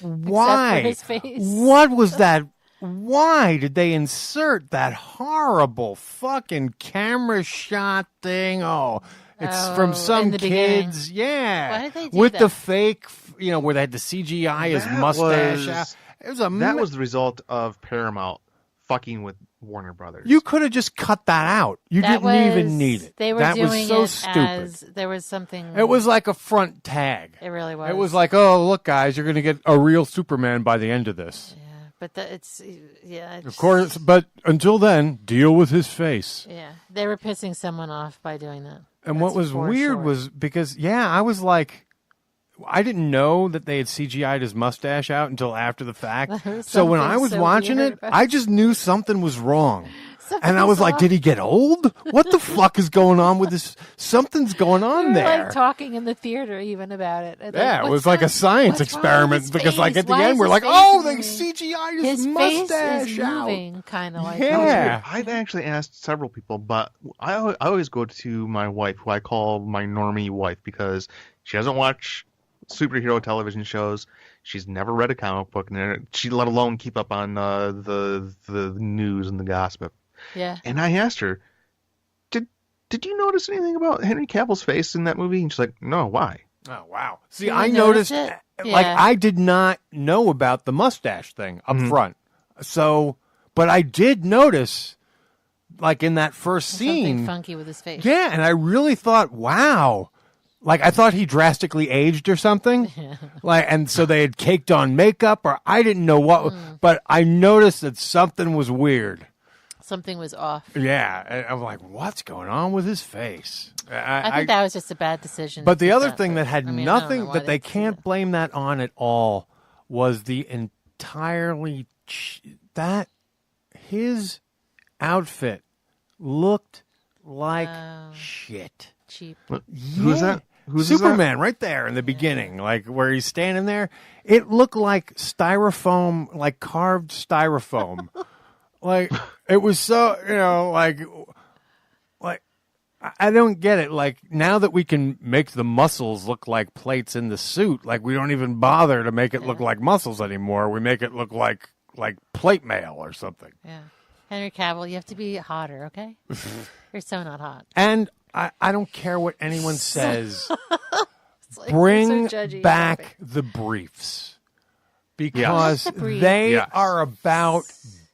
why? his face. What was that? Why did they insert that horrible fucking camera shot thing? Oh, it's Oh, from in some the beginning. kids. Yeah. Why did they do with that? the fake, where they had the CGI his That mustache was- out. It was a That was the result of Paramount fucking with Warner Brothers. You could have just cut that out. You That didn't even was- need it. They were that doing was so it stupid. as there was something. It was like a front tag. It really was. It was like, oh, look, guys, you're going to get a real Superman by the end of this. Yeah, but it's Of course, but until then, deal with his face. Yeah, they were pissing someone off by doing that. And what was weird was because, I was like, I didn't know that they had CGI'd his mustache out until after the fact. There So was when I something was so watching weird it, about I just knew something was wrong. And I was like, off. did he get old? What the fuck is going on with this? Something's going on We were there. like talking in the theater even about it. And Yeah, like, it was what's like a wrong- science what's wrong with experiment his because, like, face? at the Why end, is we're his like, face oh, they moving? CGI'd his His mustache face is out. moving, kind of like Yeah. I've actually asked several people, but I always go to my wife, who I call my normie wife, because she doesn't watch superhero television shows. She's never read a comic book, and she let alone keep up on the news and the gossip. Yeah. And I asked her, did you notice anything about Henry Cavill's face in that movie? And she's like, no, why? Oh, wow. See, You I noticed noticed, it? like, Yeah. I did not know about the mustache thing up front. So, but I did notice, like, in that first something scene. funky with his face. Yeah, and I really thought, wow. Like, I thought he drastically aged or something. Like, and so they had caked on makeup, or I didn't know what, but I noticed that something was weird. Something was off. Yeah, and I'm like, what's going on with his face? I think that was just a bad decision. But to the keep other that, thing but, that had I mean, I don't know nothing why that they did can't blame that on at all was the entirely that his outfit looked like shit. Cheap. Who's that? Who's that? Superman right there in the beginning, like where he's standing there. It looked like styrofoam, like carved styrofoam. Like it was so, like I don't get it. Like now that we can make the muscles look like plates in the suit, like we don't even bother to make it look like muscles anymore. We make it look like plate mail or something. Yeah. Henry Cavill, you have to be hotter, okay? You're so not hot. And I don't care what anyone says. Like, Bring so judgy, back the briefs because I like the brief. they are about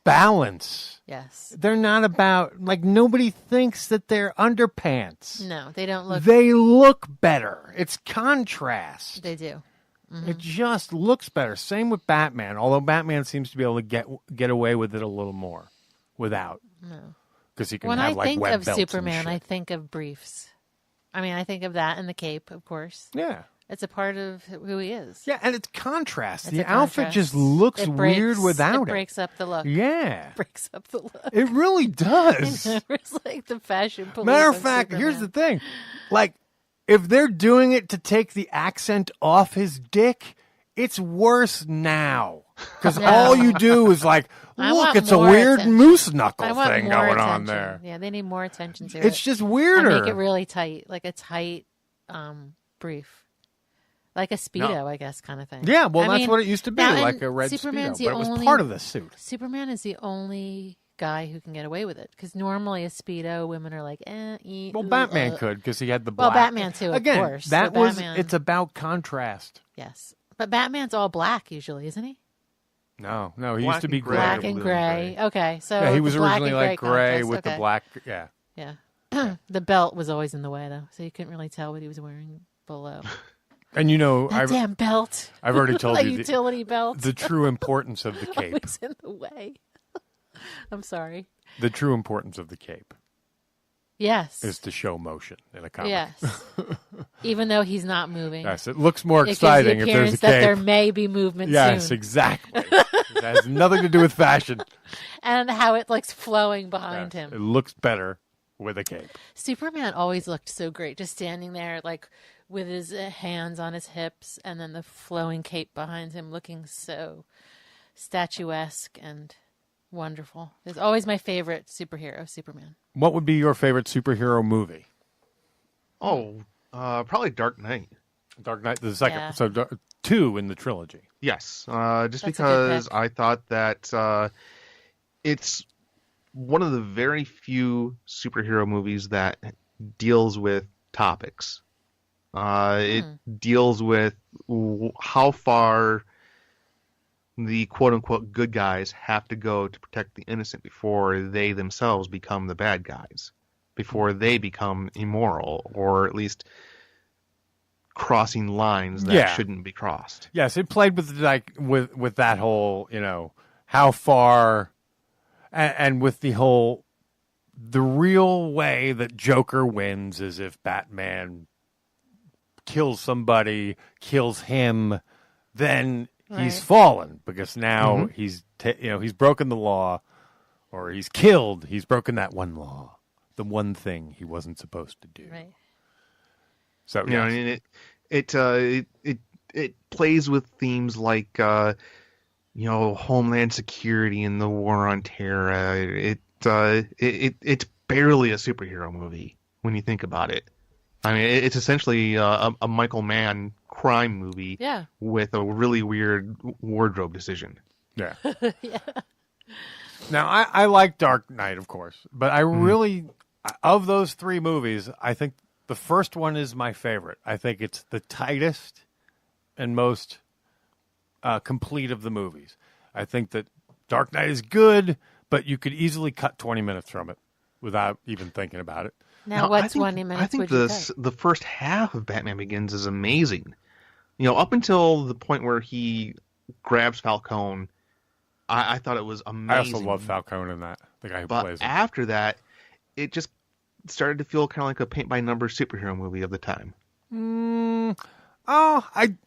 balance. Yes. They're not about, like, nobody thinks that they're underpants. No, they don't look. They look better. It's contrast. They do. It just looks better. Same with Batman, although Batman seems to be able to get away with it a little more without. No. Because he can When have, I like, think web of belts and Superman, shit. I think of briefs. I mean, I think of that and the cape, of course. Yeah. It's a part of who he is. Yeah, and it's contrast. It's The a outfit contrast. just looks It breaks- weird without it. It breaks up the look. Yeah. Breaks up the look. It really does. It's like the fashion police. Matter of on fact, here's the Superman. thing. Like, if they're doing it to take the accent off his dick, it's worse now. Because No. all you do is like, I look, want it's a more weird attention. moose knuckle I want thing more going attention. on there. Yeah, they need more attention to it. It's just And weirder. make it really tight, like a tight brief. Like a Speedo, I guess, kind of thing. Yeah, well, I that's mean, what it used to be, now, like and a red Superman's Speedo, the but it was only- part of the suit. Superman is the only guy who can get away with it. Because normally a Speedo, women are like, Well, Batman could because he had the Well, black. Batman too, of Again, course. that But was, Batman- it's about contrast. Yes. But Batman's all black usually, isn't he? No, he Black used to be and gray. gray. Black and gray. Okay, so Yeah, he was the black originally and like gray contrast, with the okay. black, yeah. Yeah. The belt was always in the way, though, so you couldn't really tell what he was wearing below. And that damn belt. I've already told that you utility belt. The true importance of the cape. Always in the way. I'm sorry. The true importance of the cape. Yes. Is to show motion in a comic. Yes. Even though he's not moving. Yes, it looks more exciting if there's a cape. That there may be movement soon. Yes, exactly. It has nothing to do with fashion. And how it looks flowing behind him. It looks better with a cape. Superman always looked so great, just standing there like with his hands on his hips and then the flowing cape behind him looking so statuesque and wonderful. It's always my favorite superhero, Superman. What would be your favorite superhero movie? Oh, probably Dark Knight. Dark Knight, the second. Yeah. So 2 in the trilogy. Yes, just because I thought that it's one of the very few superhero movies that deals with topics. It deals with how far the quote-unquote good guys have to go to protect the innocent before they themselves become the bad guys, before they become immoral, or at least crossing lines that shouldn't be crossed. Yes, it played with with that whole, how far, and with the real way that Joker wins is if Batman kills somebody, kills him, then he's fallen, because now he's broken the law, or he's killed. He's broken that one law, the one thing he wasn't supposed to do. Right. So it plays with themes like Homeland Security and the War on Terror. It's barely a superhero movie when you think about it. I mean, it's essentially a Michael Mann crime movie with a really weird wardrobe decision. Yeah. Yeah. Now, I like Dark Knight, of course, but I really, of those 3 movies, I think the first one is my favorite. I think it's the tightest and most complete of the movies. I think that Dark Knight is good, but you could easily cut 20 minutes from it without even thinking about it. Now, what 20 minutes I think would you cut? the first half of Batman Begins is amazing. Up until the point where he grabs Falcone, I thought it was amazing. I also love Falcone in that, the guy who plays him. After that, it just started to feel kind of like a paint-by-numbers superhero movie of the time. I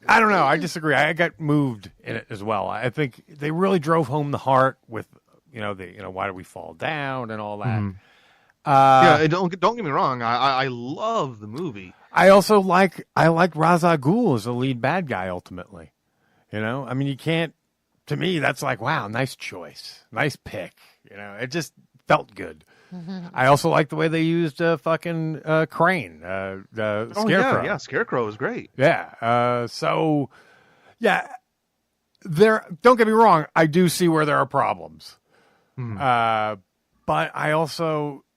don't know. I disagree. I got moved in it as well. I think they really drove home the heart with, why do we fall down and all that. Don't get me wrong. I love the movie. I also like Ra's al Ghul as the lead bad guy ultimately. I mean, you can't. To me, that's like, wow, nice choice, nice pick. It just felt good. I also like the way they used fucking Crane, Scarecrow. Oh yeah, Scarecrow was great. Yeah. So, yeah. Don't get me wrong. I do see where there are problems. But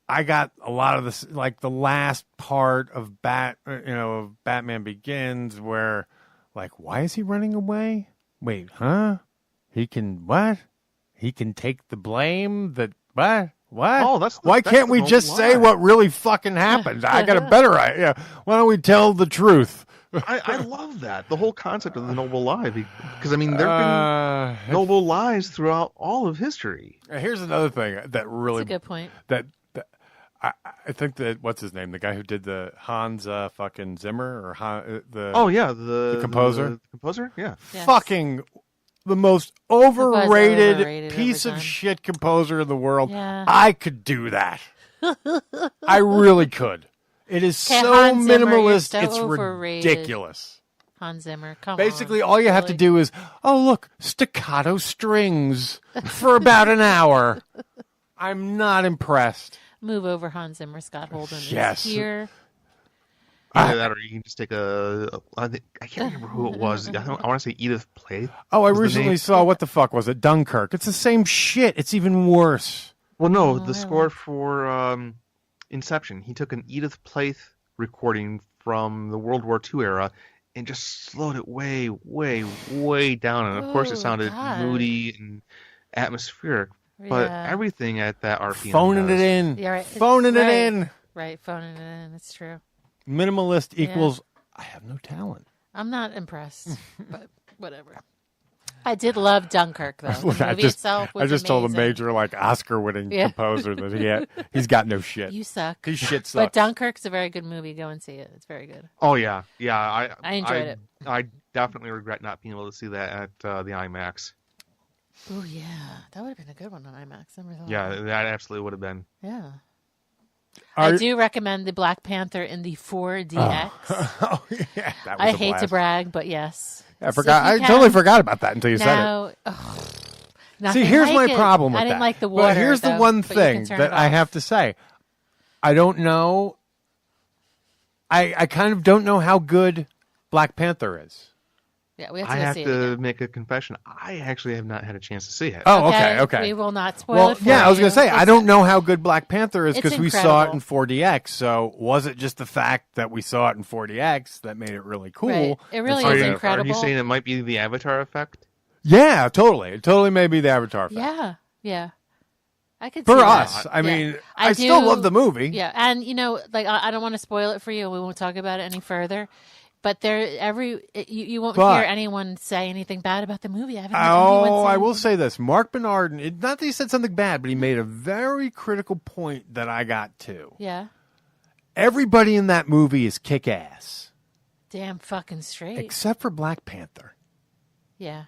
I got a lot of this, like the last part of Batman Begins, where, like, why is he running away? Wait, huh? He can what? He can take the blame. What? Oh, why can't we just say what really fucking happened? I got a better idea. Why don't we tell the truth? I love that, the whole concept of the noble lie, because I mean there have been noble lies throughout all of history. Here's another thing that really That's a good point. That I think that what's his name, the guy who did the Hans fucking Zimmer or the composer, the composer, yeah, fucking the most overrated piece of shit composer in the world. Yeah. I could do that. I really could. It is so Hans Zimmer, minimalist. you're so it's overrated. ridiculous. Hans Zimmer, come Basically, on. all you have to do is, look, staccato strings for about an hour. I'm not impressed. Move over, Hans Zimmer. Scott Holden Yes. is here. Either that, or you can just take I can't remember who it was. I want to say Edith Piaf. Oh, I recently saw, what the fuck was it? Dunkirk. It's the same shit. It's even worse. Well, no, the score for Inception. He took an Edith Piaf recording from the World War II era and just slowed it way, way, way down. And of course, it sounded moody and atmospheric. But everything at that RPM Phoning it in. Yeah, right. Phoning it in. Right, phoning it in. It's true. Minimalist equals, I have no talent. I'm not impressed, but whatever. I did love Dunkirk, though. The movie itself was I just told a amazing. major, Oscar-winning composer that he's got no shit. You suck. His shit sucks. But Dunkirk's a very good movie. Go and see it. It's very good. Oh, yeah. Yeah, I enjoyed it. I definitely regret not being able to see that at the IMAX. Oh, yeah. That would have been a good one on IMAX. I never thought Yeah, of that. that absolutely would have been. Yeah. I do recommend the Black Panther in the 4DX. Oh, yeah. That was I a hate to blast. brag, but yes. I forgot. I totally forgot about that until you said it. See, here's my problem with that. I didn't like the water. But here's the one but you can thing turn that it I off. have to say. I don't know. I kind of don't know how good Black Panther is. Yeah, we have to I go have see it to again. make a confession. I actually have not had a chance to see it. Oh, okay. We will not spoil Well, it for yeah, I was going you. to say, I don't know how good Black Panther is It's because we saw it in incredible. 4DX. So was it just the fact that we saw it in 4DX that made it really cool? Right. It really And is so- incredible. Are you saying it might be the Avatar effect? Yeah, totally. It totally may be the Avatar effect. Yeah, yeah. I could For see us. that. I Yeah. mean, I still love the movie. Yeah, and I don't want to spoil it for you. We won't talk about it any further. But you won't But- hear anyone say anything bad about the movie. I haven't heard anyone Oh, say I will say this. Mark Bernard, not that he said something bad, but he made a very critical point that I got to. Yeah. Everybody in that movie is kick-ass. Damn fucking straight. Except for Black Panther. Yeah.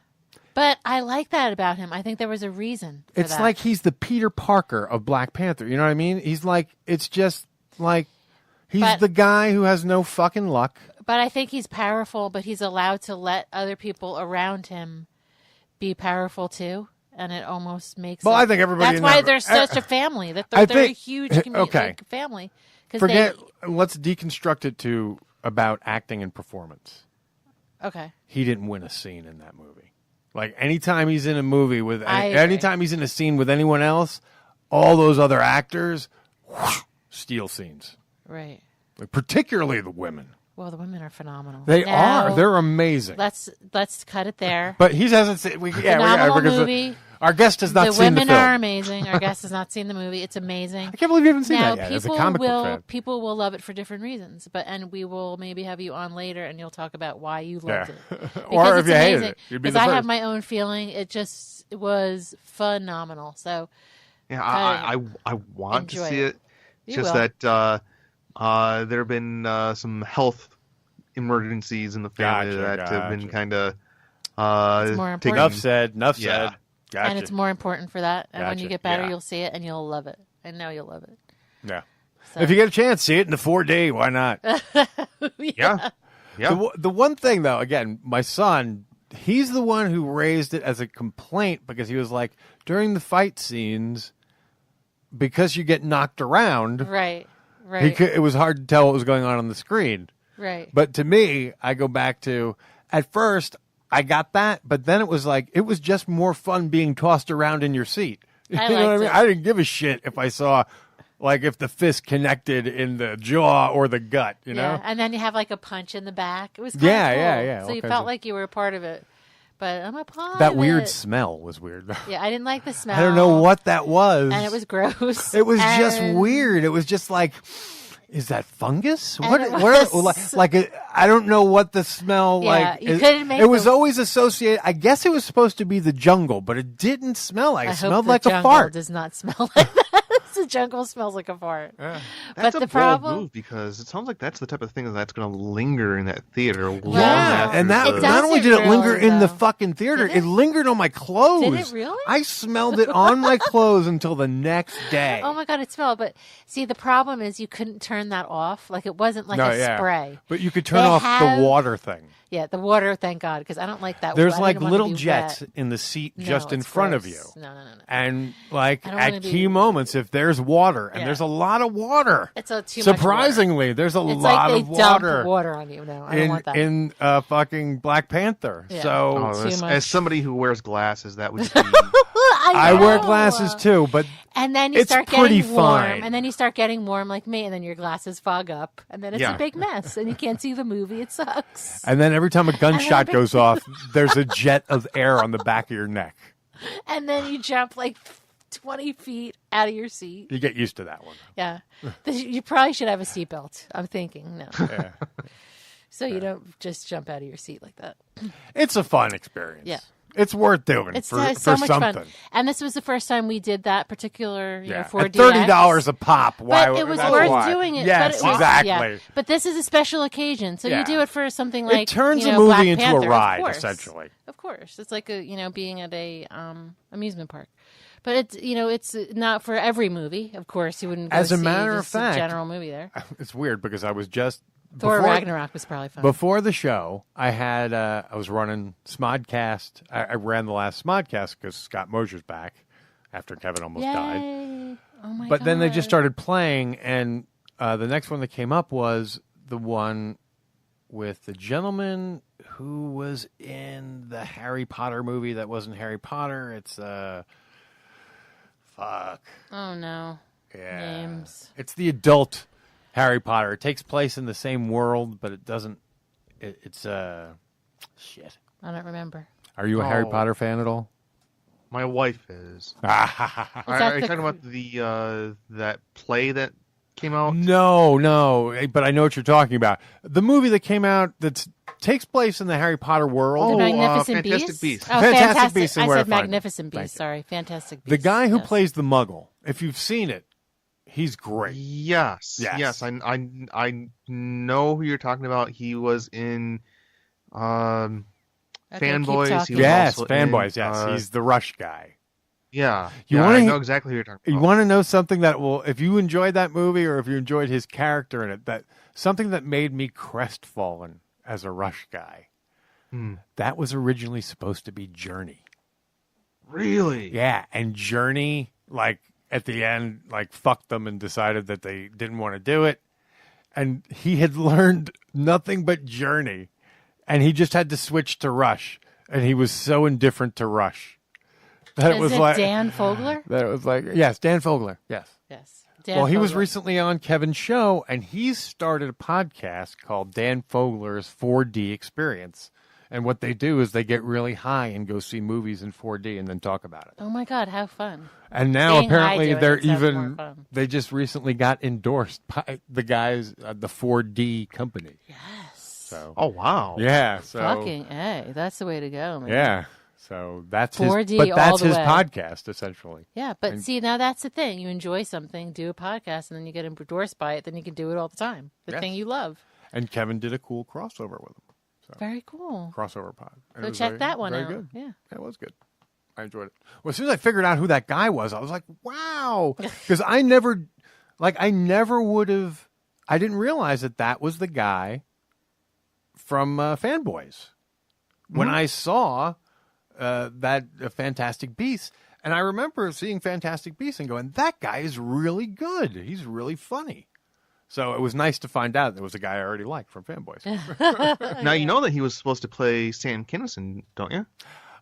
But I like that about him. I think there was a reason for It's that. like he's the Peter Parker of Black Panther. You know what I mean? He's like, it's just like, he's But- the guy who has no fucking luck. But I think he's powerful, but he's allowed to let other people around him be powerful too. And it almost makes Well, it- I think everybody That's in why that- they're such a family. That I they're a think- huge okay. family. 'Cause Forget, let's deconstruct it to about acting and performance. Okay. He didn't win a scene in that movie. Like, anytime he's in a movie with, I agree. anytime he's in a scene with anyone else, all those other actors steal scenes. Right. Like, particularly the women. Well, the women are phenomenal. They Now, are. They're amazing. Let's cut it there. But he hasn't seen. Phenomenal because movie. Our guest has not the seen the women film. are amazing. Our guest has not seen the movie. It's amazing. I can't believe you haven't seen now, that yet. As a people comic book will fan. people will love it for different reasons, and we will maybe have you on later, and you'll talk about why you loved Yeah. it. Or Because if it's you hated amazing. it, you'd be Because the I have first. my own feeling. It just was phenomenal. So Yeah, I want to enjoy see it. it. It's You just will. that there have been some health emergencies in the family that have been kind of It's more important. Enough said. Enough Yeah. said. Gotcha. and it's more important for that. And when Gotcha. you get better, Yeah. you'll see it, and you'll love it. I know you'll love it. Yeah. So- If you get a chance, see it in the 4D. Why not? Yeah. Yeah. The one thing, though, again, my son, he's the one who raised it as a complaint because he was like, during the fight scenes, because you get knocked around, Right. Right. it was hard to tell what was going on the screen. Right. But to me, I go back to, at first, I got that, but then it was like, it was just more fun being tossed around in your seat. You I know what I liked mean? it. I didn't give a shit if I saw, like, if the fist connected in the jaw or the gut, you know? Yeah, and then you have like a punch in the back. It was kind of Yeah, cool. yeah. So all you kinds felt of- like you were a part of it. But I'm a part that of weird it. smell was weird. Yeah, I didn't like the smell. I don't know what that was. And it was gross. It was just And- weird. It was just like, is that fungus? And What? it What? was- Like I don't know what the smell Yeah, like. you couldn't make It was the- always associated. I guess it was supposed to be the jungle, but it didn't smell like. I It hope smelled the like a jungle fart. does not smell like that. The jungle smells like a fart. That's But a the bold problem, move because it sounds like that's the type of thing that's going to linger in that theater. long Yeah, after and that the- not only did it linger really, in the though. fucking theater, Did it lingered on my clothes. Did it really? I smelled it on my clothes until the next day. oh my god, it smelled. But see, the problem is you couldn't turn that off. Like it wasn't like a spray. But you could turn They off have- the water thing. Yeah, the water. Thank God, because I don't like that. There's I like didn't wanna little be jets wet. in the seat No, just in it's front of you. gross. No. And like I don't wanna at be- key moments, if there's water, and Yeah. there's a lot of water. It's a too much water. Surprisingly, there's a It's lot like of they water. dump water on you. No, I don't in want that. in fucking Black Panther. Yeah. So Oh, Too as, much. as somebody who wears glasses, that would be I wear know. glasses too, but And then you it's start pretty getting warm, fine. and then you start getting warm like me, and then your glasses fog up, and then it's Yeah. a big mess, and you can't see the movie. It sucks. and then every time a gunshot big- goes off, there's a jet of air on the back of your neck. And then you jump like 20 feet out of your seat. You get used to that one. Yeah, you probably should have a seatbelt. I'm thinking no. Yeah. So you don't just jump out of your seat like that. It's a fun experience. Yeah. It's worth doing It's for so much something. fun. And this was the first time we did that particular, you know, At 4DX. $30 a pop. Why? But it was that's worth why. doing it. Yes, but it was, exactly. Yeah. But this is a special occasion, so Yeah. you do it for something like It turns you know, a movie Black into Panther, a ride, of course. essentially. Of course, it's like being at a amusement park. But it's not for every movie. Of course, you wouldn't go As a see matter of just fact, a general movie there. It's weird because I was just Thor Ragnarok was probably fun. Before the show, I had I was running SModcast. I ran the last SModcast because Scott Mosier's back after Kevin almost died. Oh my But then they God. just started playing, and the next one that came up was the one with the gentleman who was in the Harry Potter movie that wasn't Harry Potter. It's fuck. Oh no. Yeah. Names. It's the adult Harry Potter. It takes place in the same world, but it doesn't. It's shit. I don't remember. Are you a Harry Potter fan at all? My wife is. Are Are you talking about the that play that came out? No, but I know what you're talking about. The movie that came out that takes place in the Harry Potter world. The Magnificent Fantastic Beasts? Beasts. Oh, Fantastic Beasts and I Where said to Find Them. Magnificent Thank Beasts. you. Sorry, Fantastic Beasts. The guy who yes. plays the Muggle, if you've seen it, he's great. Yes. I know who you're talking about. He was in Okay, keep Fanboys. talking. He was Yes, also Fanboys. in, Yes, he's the Rush guy. Yeah. You yeah, wanna I he- know exactly who you're talking You about. want to know something that will, if you enjoyed that movie or if you enjoyed his character in it, that something that made me crestfallen as a Rush guy. That was originally supposed to be Journey. Really? Yeah, and Journey, like at the end, like fucked them and decided that they didn't want to do it. And he had learned nothing but Journey, and he just had to switch to Rush, and he was so indifferent to Rush that it Is was it like Dan Fogler? That it was like yes, Dan Fogler, yes. Yes. Well, he was recently on Kevin's show, and he's started a podcast called Dan Fogler's 4D Experience. And what they do is they get really high and go see movies in 4D and then talk about it. Oh my God, how fun! And now Being high apparently doing they're it sounds more even, fun. they just recently got endorsed by the guys at the 4D company. Yes. So, Oh wow. yeah. So, Fucking A. That's the way to go, man. yeah. So that's 4D his, but all that's the his way. podcast essentially. Yeah, but And- see, now that's the thing. You enjoy something, do a podcast, and then you get endorsed by it, then you can do it all the time. The Yes. thing you love. And Kevin did a cool crossover with him. So, Very cool. crossover pod. And Go it was check very- that one very out. Good. Yeah. It was good. I enjoyed it. Well, as soon as I figured out who that guy was, I was like, wow. Because I never would have, I didn't realize that was the guy from Fanboys. When I saw that Fantastic Beasts, and I remember seeing Fantastic Beasts and going, that guy is really good. He's really funny. So it was nice to find out there was a guy I already liked from Fanboys. Now you know that he was supposed to play Sam Kinison, don't you?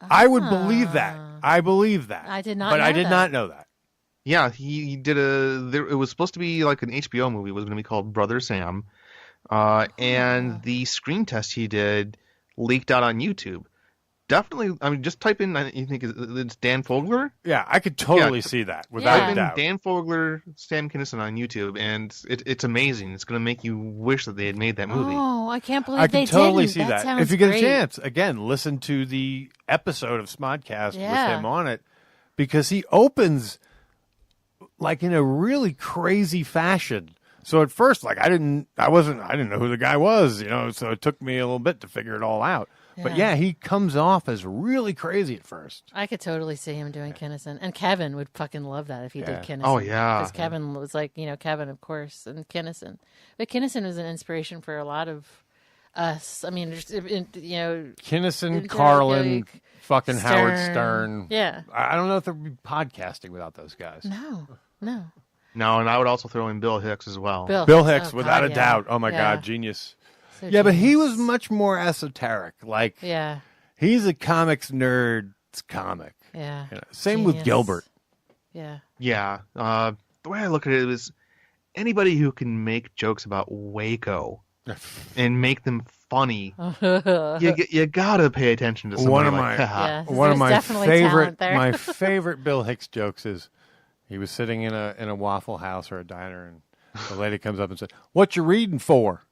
I would believe that. I believe that. I did not But know I did that. not know that. Yeah, he did it was supposed to be like an HBO movie. It was going to be called Brother Sam. And the screen test he did leaked out on YouTube. Definitely, I mean, just type in, you think it's Dan Fogler? Yeah, I could totally see that without Type a in doubt. Dan Fogler, Sam Kinison on YouTube, and it's amazing. It's going to make you wish that they had made that movie. Oh, I can't believe I they can totally didn't. see That that. sounds If you get great. a chance, again, listen to the episode of Smodcast Yeah. with him on it, because he opens like in a really crazy fashion. So at first, like I didn't know who the guy was, so it took me a little bit to figure it all out. But Yeah. yeah, he comes off as really crazy at first. I could totally see him doing Kinnison. And Kevin would fucking love that if he did Kinnison. Oh, yeah. Because Kevin was like, Kevin, of course, and Kinnison. But Kinnison was an inspiration for a lot of us. I mean, Kinnison, Carlin, like, fucking Howard Stern. Yeah. I don't know if there'd be podcasting without those guys. No. No, and I would also throw in Bill Hicks as well. Bill Hicks, Oh, without God, a yeah. doubt. Oh my Yeah. God, genius. So Yeah, but he genius. was much more esoteric. Like, Yeah. he's a comics nerd's comic. Yeah. Same with Genius. Gilbert. Yeah. Yeah. The way I look at it is anybody who can make jokes about Waco and make them funny, you gotta pay attention to One somebody of like my that. one of there's my definitely favorite talent there. my favorite Bill Hicks jokes is he was sitting in a Waffle House or a diner, and the lady comes up and said, "What you reading for?"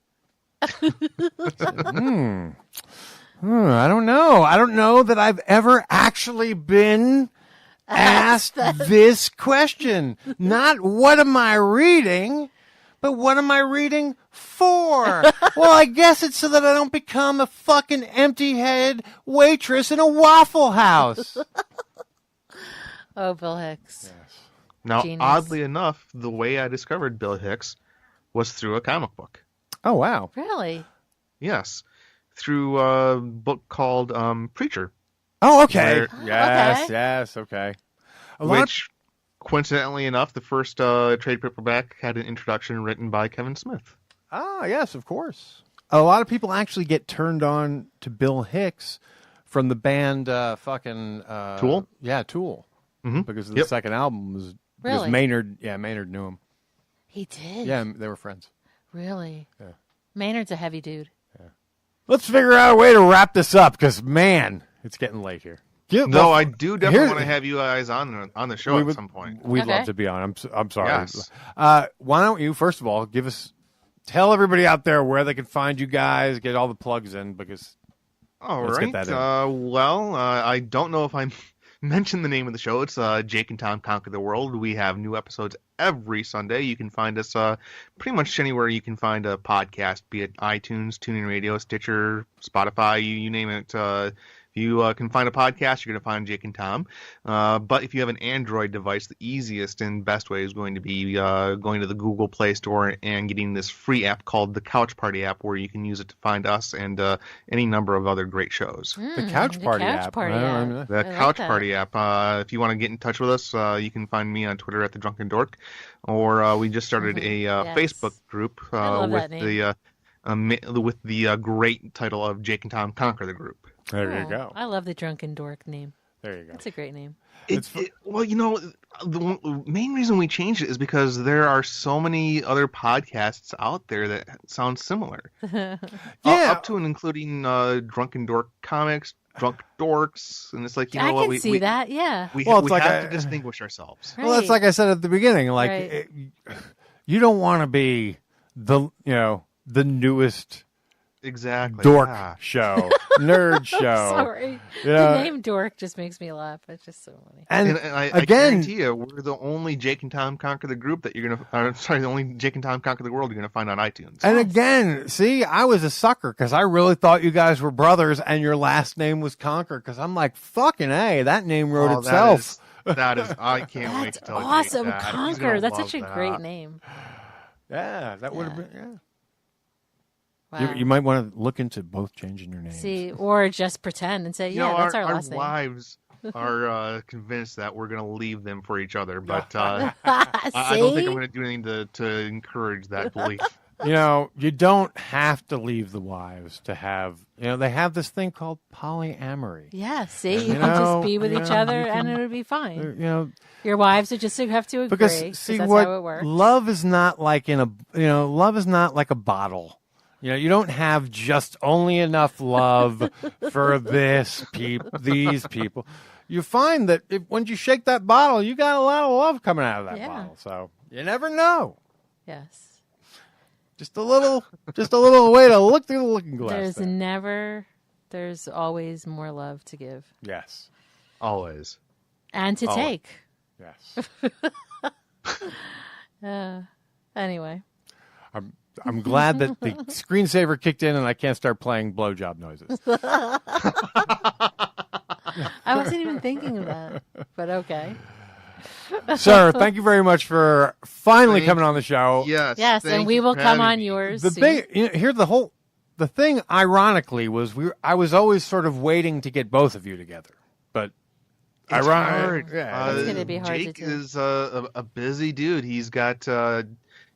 I don't know. I don't know that I've ever actually been asked this question. Not what am I reading, but what am I reading for? Well, I guess it's so that I don't become a fucking empty-headed waitress in a Waffle House. Oh, Bill Hicks. Yes. Now, Genius. oddly enough, the way I discovered Bill Hicks was through a comic book. Oh, wow. Really? Yes. Through a book called Preacher. Oh, okay. Yes, yes, okay. Which, coincidentally enough, the first trade paperback had an introduction written by Kevin Smith. Ah, yes, of course. A lot of people actually get turned on to Bill Hicks from the band Tool? Yeah, Tool. Mm-hmm. Because the second album was because Really? Maynard knew him. He did? Yeah, they were friends. Really? Yeah. Maynard's a heavy dude. Let's figure out a way to wrap this up because, man, it's getting late here. I do definitely want to have you guys on the show at some point. We'd love to be on. I'm sorry. Yes. Why don't you, first of all, tell everybody out there where they can find you guys, get all the plugs in because let's get that in. I don't know if I mentioned the name of the show. It's Jake and Tom Conquer the World. We have new episodes every Sunday. You can find us pretty much anywhere you can find a podcast, be it iTunes, TuneIn Radio, Stitcher, Spotify, you name it. You can find a podcast, you're going to find Jake and Tom. But if you have an Android device, the easiest and best way is going to be going to the Google Play Store and getting this free app called the Couch Party app, where you can use it to find us and any number of other great shows. The Couch Party app. The Couch Party app. If you want to get in touch with us, you can find me on Twitter at The Drunken Dork, or we just started a Facebook group with the great title of Jake and Tom Conquer the Group. There you go. I love the Drunken Dork name. There you go. That's a great name. Well, the main reason we changed it is because there are so many other podcasts out there that sound similar. Up to and including Drunken Dork Comics, Drunk Dorks, and it's like, I can see that, yeah. We have to distinguish ourselves. Well, that's like I said at the beginning. Like, you don't want to be the newest dork show, nerd show. Sorry. The name dork just makes me laugh. It's just so funny. And I guarantee you, we're the only Jake and Tom Conquer the Group that you're going to, the only Jake and Tom Conquer the World you're going to find on iTunes. And again, see, I was a sucker because I really thought you guys were brothers and your last name was Conquer because I'm like, fucking A, that name wrote itself. That is, I can't wait to tell you. Awesome, Jake that. Conquer. That's such a great name. Yeah, that would have been, Wow. You might want to look into both changing your names. See, or just pretend and say, that's our last name. Our wives are convinced that we're going to leave them for each other, but I don't think I'm going to do anything to encourage that belief. You don't have to leave the wives to have, they have this thing called polyamory. Yeah, see, you can just be with each other and it would be fine. Your wives would just have to agree because see, that's what how it works. love is not like love is not like a bottle. You don't have just only enough love for these people. You find that once you shake that bottle, you got a lot of love coming out of that bottle. So you never know. Yes. Just a little way to look through the looking glass. There's always more love to give. Yes. Always. And to take. Yes. Anyway. I'm glad that the screensaver kicked in and I can't start playing blowjob noises. I wasn't even thinking of that, but okay. Sir, thank you very much for finally coming on the show. Yes, and we will come on yours. The thing, ironically, was I was always sort of waiting to get both of you together, but it's hard. It's going to be hard. Jake is a busy dude. He's got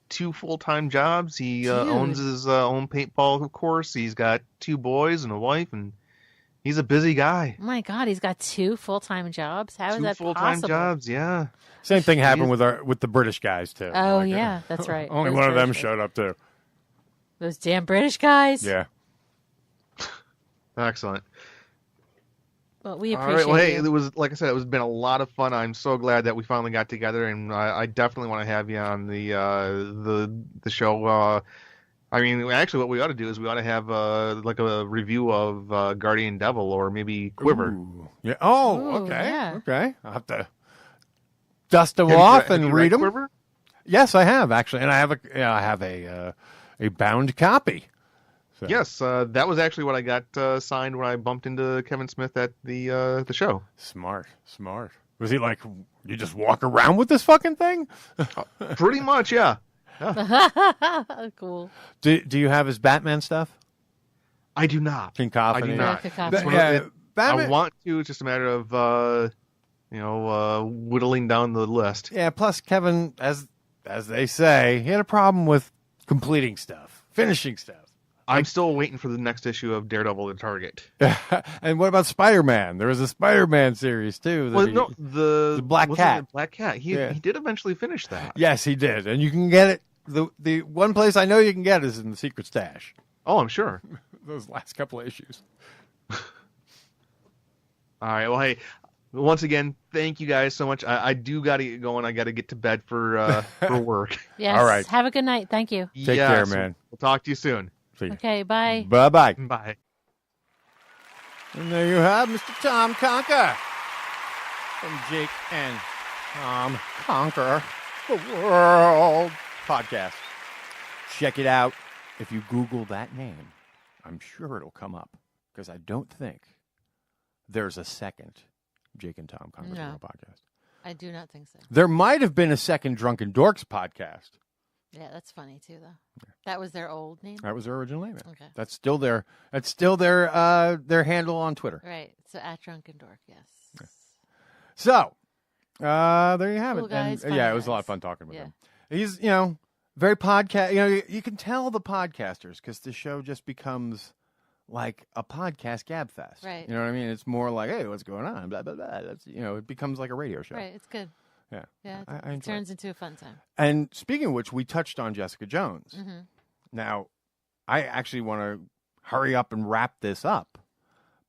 2 full-time jobs. He owns his own paintball course. He's got 2 boys and a wife, and he's a busy guy. Oh my God, he's got 2 full-time jobs. How is that possible? 2 full-time jobs, yeah. Same thing happened with the British guys too. Oh yeah, that's right. Only one of them showed up too. Those damn British guys. Yeah. Excellent. Well, we appreciate All right. you. It was, like I said, been a lot of fun. I'm so glad that we finally got together, and I definitely want to have you on the show I mean, actually, what we ought to do is we ought to have like a review of Guardian Devil or maybe Quiver. Ooh. Yeah. Oh, Ooh, okay. yeah. Okay. I'll have to dust them Have off you and read read them. Quiver? Yes, I have actually, and I have a bound copy. So. Yes, that was actually what I got signed when I bumped into Kevin Smith at the show. Smart. Was he like, you just walk around with this fucking thing? Pretty much, yeah. Cool. Do you have his Batman stuff? I do not. Cacophony? I do not. Yeah, Batman. I want to. It's just a matter of whittling down the list. Yeah. Plus, Kevin, as they say, he had a problem with completing stuff, finishing stuff. I'm still waiting for the next issue of Daredevil to Target. And what about Spider-Man? There was a Spider-Man series too. The Black Cat. Black Cat. He did eventually finish that. Yes, he did, and you can get it. The one place I know you can get is in the Secret Stash. Oh, I'm sure. Those last couple of issues. All right. Well, hey, once again, thank you guys so much. I do got to get going. I got to get to bed for work. Yes. All right. Have a good night. Thank you. Take care, man. We'll talk to you soon. Okay. Bye. Bye-bye. Bye. And there you have Mr. Tom Conker from Jake and Tom Conquer the World podcast. Check it out. If you Google that name, I'm sure it'll come up because I don't think there's a second Jake and Tom Conquer the World podcast. I do not think so. There might have been a second Drunken Dorks podcast. Yeah, that's funny too, though. Yeah. That was their old name. That was their original name. Okay. That's still their handle on Twitter. Right. So at Drunken Dork, yes. Yeah. So there you have cool it. Guys, and, yeah, it was guys. a lot of fun talking with him. He's very podcast. You can tell the podcasters because the show just becomes like a podcast gab fest. Right. You know what I mean? It's more like, hey, what's going on? Blah blah blah. That's, it becomes like a radio show. Right. It's good. Yeah. Yeah. I It turns into a fun time. And speaking of which, we touched on Jessica Jones. Mm-hmm. Now, I actually want to hurry up and wrap this up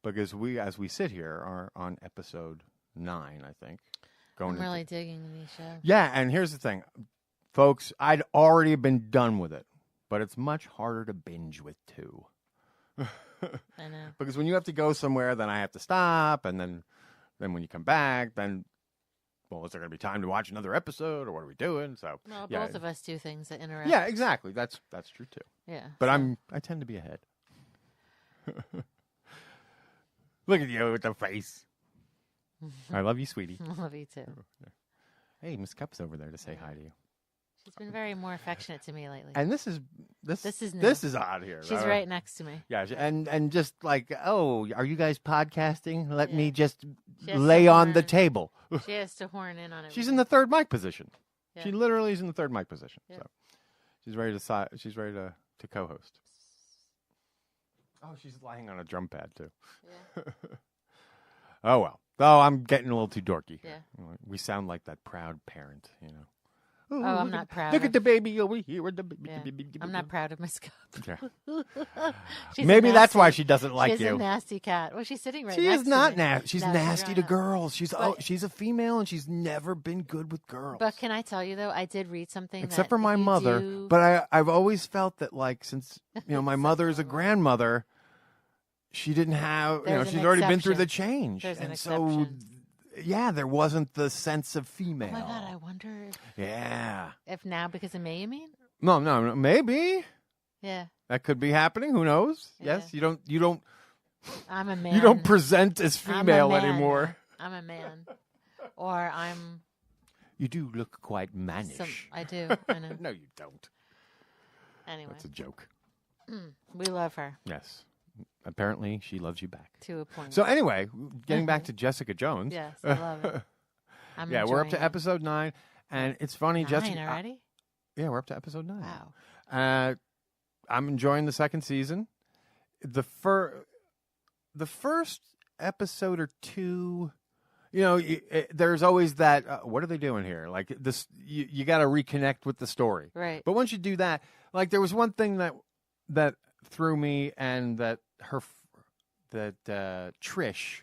because as we sit here, are on episode 9, I think. I'm really digging these shows. Yeah, and here's the thing. Folks, I'd already been done with it, but it's much harder to binge with 2. I know. Because when you have to go somewhere, then I have to stop, and then when you come back, then, well, is there going to be time to watch another episode, or what are we doing? So, well, yeah. both of us do things that interact. Yeah, exactly. That's true too. Yeah. But I tend to be ahead. Look at you with the face. I love you, sweetie. I love you too. Hey, Miss Cup's over there to say hi to you. She's been very more affectionate to me lately. And this is odd here. She's right next to me. Yeah, and just like, oh, are you guys podcasting? Let me just She has lay to on the horn- table. She has to horn in on it. She's in the third mic position. Yeah. She literally is in the third mic position. Yeah. So she's ready to co-host. Oh, she's lying on a drum pad too. Yeah. Oh well. Oh, I'm getting a little too dorky. Yeah. We sound like that proud parent, Oh, I'm not proud. Look at the baby over here. Yeah. I'm not proud of my Scott. Yeah. She's Maybe a that's why nasty- she doesn't like she's you. a nasty cat. Well, she's sitting right She next is not to me. nasty. She's No, nasty to not. girls. She's a female and she's never been good with girls. But can I tell you though, I did read something. Except that for my if you mother. do- But I've always felt that since my mother is a grandmother, she didn't have There's she's an already been through the exception. change. There's an and exception. yeah, there wasn't the sense of female. Oh my god, I wonder if now because of me, you mean? No, maybe. Yeah. That could be happening. Who knows? Yeah. Yes, you don't I'm a man. you don't present as I'm a female man. anymore. I'm a man. Or I'm You do look quite mannish. I do. I know. No, you don't. Anyway. That's a joke. We love her. Yes. Apparently, she loves you back. To a point. So anyway, getting back to Jessica Jones. Yes, I love it. Yeah, we're up enjoying to it. episode 9, and it's funny. 9 Jessica already? Yeah, we're up to episode 9. Wow. I'm enjoying the second season. The first episode or 2, there's always that. What are they doing here? Like this, you got to reconnect with the story, Right. But once you do that, like there was one thing that threw me, and that Trish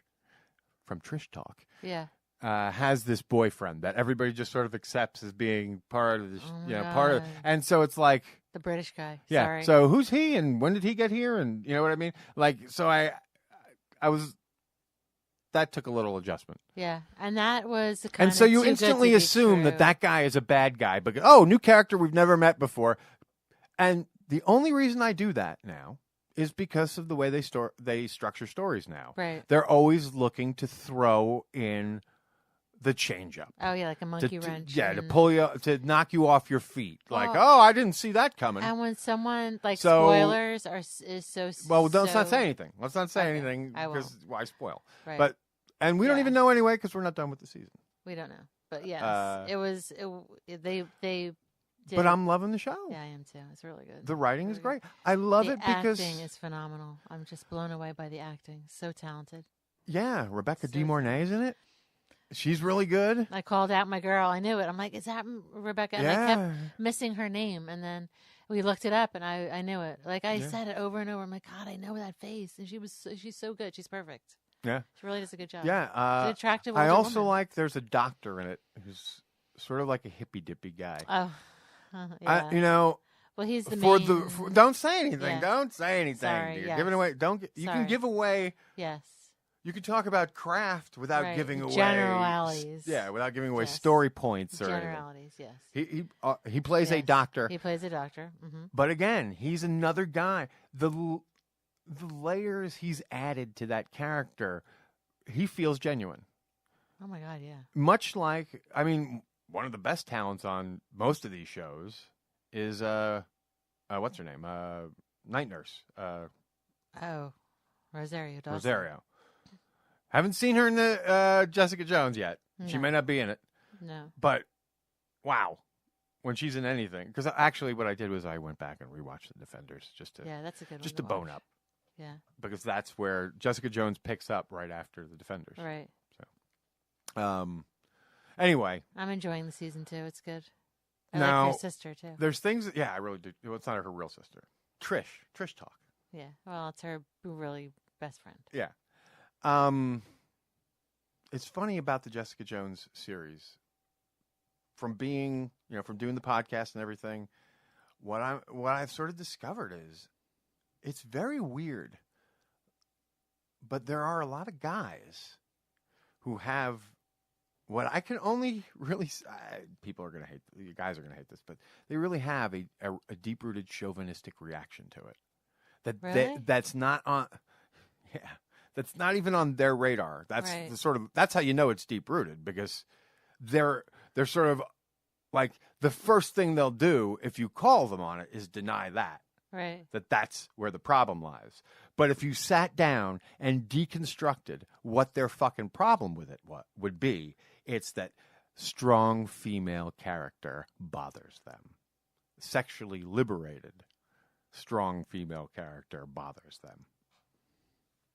from Trish Talk, Yeah. has this boyfriend that everybody just sort of accepts as being part of this, my part of, God. and so it's like The British guy. yeah. Sorry. So who's he, and when did he get here, and you know what I mean? Like, so I was. That took a little adjustment. Yeah, and that was the kind And so of you too good instantly to be assume true. that guy is a bad guy. But new character we've never met before. And the only reason I do that now is because of the way they structure stories now. Right. They're always looking to throw in the change up. Oh yeah, like a monkey wrench. Yeah, to and- pull you, to knock you off your feet. Like, Well, I didn't see that coming. And when someone like So- spoilers is so Well, let's so- not say anything. Let's not say Okay, anything I won't. because why spoil? Right. And we don't even know anyway because we're not done with the season. We don't know, but yes, they did. But I'm loving the show. Yeah, I am too. It's really good. The writing is great. I love the it because acting is phenomenal. I'm just blown away by the acting. So talented. yeah, Rebecca De Mornay's in it. She's really good. I called out my girl. I knew it. I'm like, is that Rebecca? And I Yeah. kept missing her name, and then we looked it up, and I knew it. Like I Yeah. said it over and over. I'm like, God, I know that face, and she's so good. She's perfect. Yeah. She really does a good job. Yeah. She's an attractive. I older also woman. like there's a doctor in it who's sort of like a hippy dippy guy. Oh, yeah. Well, he's the for main. don't say anything. Yeah. Don't say anything. Sorry, Dear. yes. Give it away. Don't. You Sorry. can give away. Yes. You can talk about craft without Right. giving away Generalities. Yeah, without giving away Yes. story points or Generalities. Yes. anything. He plays a Yes. doctor. He plays a doctor. Mm-hmm. But again, he's another guy. The layers he's added to that character, he feels genuine. Oh my God, yeah. Much like, I mean, one of the best talents on most of these shows is what's her name? Night Nurse. Rosario Dawson. Rosario. Haven't seen her in the Jessica Jones yet. She No. may not be in it. No. But wow, when she's in anything, because actually what I did was I went back and rewatched The Defenders just to That's a good one just to to bone watch. up. Yeah. Because that's where Jessica Jones picks up right after The Defenders. Right. So, anyway, I'm enjoying the season too. It's good. I now like her sister too. there's things. Yeah, I really do. Well, it's not her real sister, Trish talk. Yeah. Well, it's her really best friend. Yeah. It's funny about the Jessica Jones series. From being, from doing the podcast and everything, what I've sort of discovered is it's very weird. But there are a lot of guys who have what I can only really people are going to hate, you guys are going to hate this, but they really have a deep-rooted chauvinistic reaction to it. Really? That's not on that's not even on their radar. That's Right. that's how you know it's deep-rooted, because they're sort of like the first thing they'll do if you call them on it is deny that. Right. That's where the problem lies. But if you sat down and deconstructed what their fucking problem with it would be, it's that strong female character bothers them. Sexually liberated, strong female character bothers them.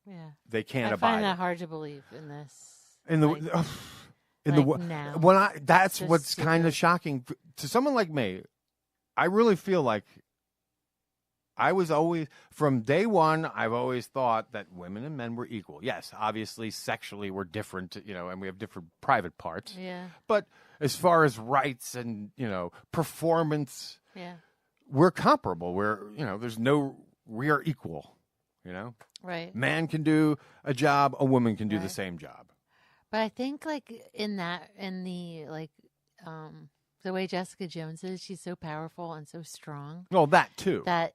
Yeah. They can't I abide find it. that hard to believe in this. In the now. when that's Just what's kind of shocking to someone like me. I really feel like I was always, from day one, I've always thought that women and men were equal. Yes, obviously sexually we're different, and we have different private parts. Yeah. But as far as rights and, performance, Yeah. we're comparable. We are equal, Right. Man can do a job, a woman can do the same job. But I think the way Jessica Jones is, she's so powerful and so strong. Well, that too. That